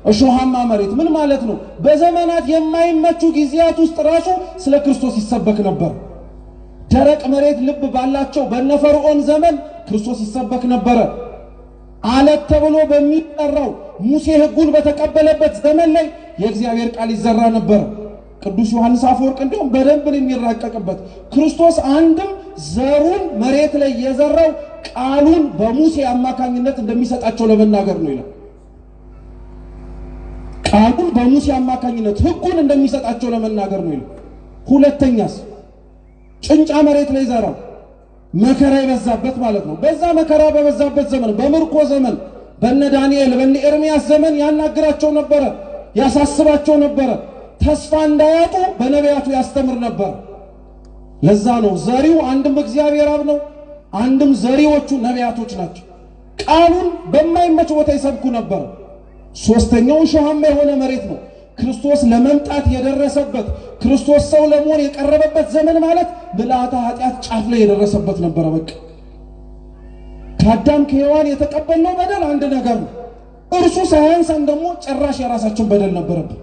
እሾሃማ መሬት። ምን ማለት ነው? በዘመናት የማይመቹ ጊዜያት ውስጥ ራሱ ስለ ክርስቶስ ይሰበክ ነበር። ደረቅ መሬት ልብ ባላቸው በነፈርዖን ዘመን ክርስቶስ ይሰበክ ነበረ። አለት ተብሎ በሚጠራው ሙሴ ሕጉን በተቀበለበት ዘመን ላይ የእግዚአብሔር ቃል ይዘራ ነበር። ቅዱስ ዮሐንስ አፈወርቅ እንዲሁም በደንብ የሚራቀቅበት ክርስቶስ አንድም ዘሩን መሬት ላይ የዘራው ቃሉን በሙሴ አማካኝነት እንደሚሰጣቸው ለመናገር ነው ይላል። ቃሉን በሙሴ አማካኝነት ሕጉን እንደሚሰጣቸው ለመናገር ነው ይላል። ሁለተኛስ ጭንጫ መሬት ላይ ዘራው፣ መከራ የበዛበት ማለት ነው። በዛ መከራ በበዛበት ዘመን በምርኮ ዘመን በነ ዳንኤል በነ ኤርምያስ ዘመን ያናግራቸው ነበረ፣ ያሳስባቸው ነበረ። ተስፋ እንዳያጡ በነቢያቱ ያስተምር ነበር። ለዛ ነው ዘሪው አንድም እግዚአብሔር አብ ነው፣ አንድም ዘሪዎቹ ነቢያቶች ናቸው። ቃሉን በማይመች ቦታ ይሰብኩ ነበር። ሶስተኛው ሸሃማ የሆነ መሬት ነው። ክርስቶስ ለመምጣት የደረሰበት ክርስቶስ ሰው ለመሆን የቀረበበት ዘመን ማለት ብልዓተ ኃጢአት ጫፍ ላይ የደረሰበት ነበር። በቃ ከአዳም ከሔዋን የተቀበልነው በደል አንድ ነገር ነው። እርሱ ሳያንሰን ደግሞ ጭራሽ የራሳችን በደል ነበረብን።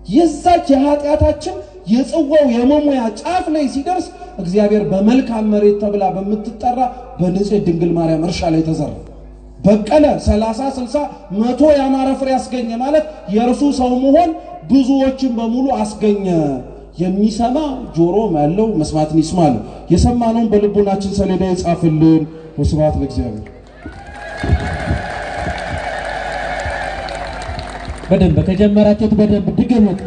የዛች የኃጢአታችን የጽዋው የመሙያ ጫፍ ላይ ሲደርስ እግዚአብሔር በመልካም መሬት ተብላ በምትጠራ በንጽሕት ድንግል ማርያም እርሻ ላይ ተዘራ። በቀለ 30 60 100 ያማረ ፍሬ አስገኘ ማለት የእርሱ ሰው መሆን ብዙዎችን በሙሉ አስገኘ። የሚሰማ ጆሮ ያለው መስማትን ይስማል። የሰማነውን በልቦናችን ሰሌዳ ይጻፍልን። ወስብሐት ለእግዚአብሔር። በደንብ ከጀመራችሁት በደንብ ድገሙት።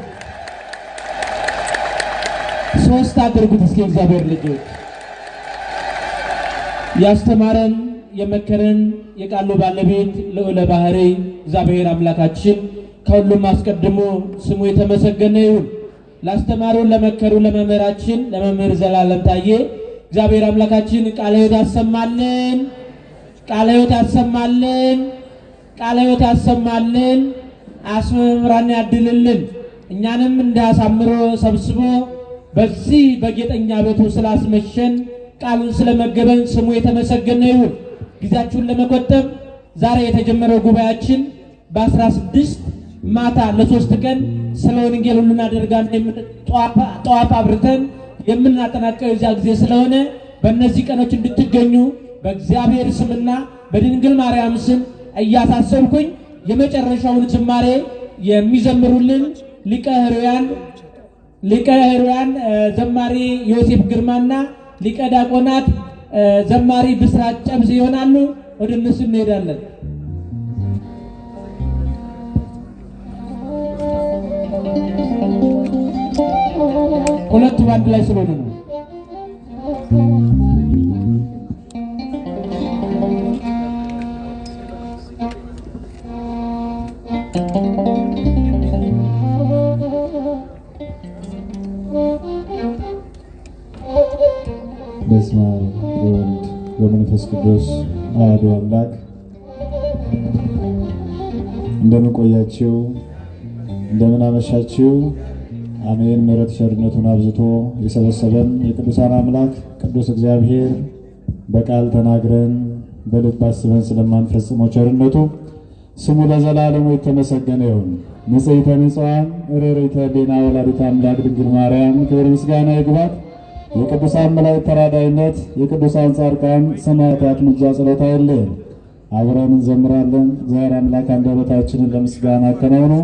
ሶስት አድርጉት እስኪ። እግዚአብሔር ልጆች ያስተማረን የመከረን የቃሉ ባለቤት ልዑለ ባሕሪ እግዚአብሔር አምላካችን ከሁሉም አስቀድሞ ስሙ የተመሰገነ ይሁን። ላስተማሩን ለመከሩ ለመምህራችን ለመምህር ዘላለም ታዬ እግዚአብሔር አምላካችን ቃለ ሕይወት ያሰማልን፣ ቃለ ሕይወት ያሰማልን፣ ቃለ ሕይወት ያሰማልን፣ አስመምራን ያድልልን። እኛንም እንዳሳምሮ ሰብስቦ በዚህ በጌጠኛ ቤቱ ስላስመሸን ቃሉን ስለመገበን ስሙ የተመሰገነ ይሁን። ጊዜያችሁን ለመቆጠብ ዛሬ የተጀመረው ጉባኤያችን በ16 ማታ ለ3 ቀን ስለ ወንጌል ሁሉን አደርጋን ጠዋፍ አብርተን የምናጠናቀው የዚያ ጊዜ ስለሆነ በእነዚህ ቀኖች እንድትገኙ በእግዚአብሔር ስምና በድንግል ማርያም ስም እያሳሰብኩኝ የመጨረሻውን ዝማሬ የሚዘምሩልን ሊቀ ሕሩያን ዘማሪ ዮሴፍ ግርማና ሊቀ ዲያቆናት ዘማሪ ብስራት ጨብስ ይሆናሉ። ወደ እነሱ እንሄዳለን። ሁለቱ ባንድ ላይ ስለሆነ ነው። በስመ አብ ወወልድ ወመንፈስ ቅዱስ አሐዱ አምላክ። እንደምን ቆያችሁ? እንደምን አመሻችሁ? አሜን። ምሕረት ቸርነቱን አብዝቶ የሰበሰበን የቅዱሳን አምላክ ቅዱስ እግዚአብሔር በቃል ተናግረን በልብ አስበን ስለማንፈጽመው ቸርነቱ ስሙ ለዘላለሙ የተመሰገነ ይሁን። ንጽሕተ ንጹሐን ርኅርኅተ ሕሊና ወላዲተ አምላክ ድንግል ማርያም ክብር ምስጋና ይግባት። የቅዱሳን መላእክት ተራዳኢነት፣ የቅዱሳን ጻድቃን ሰማዕታት ምልጃ ጸሎት አይለየን። አብረን እንዘምራለን። እግዚአብሔር አምላክ አንደበታችንን ለምስጋና አከናውኖ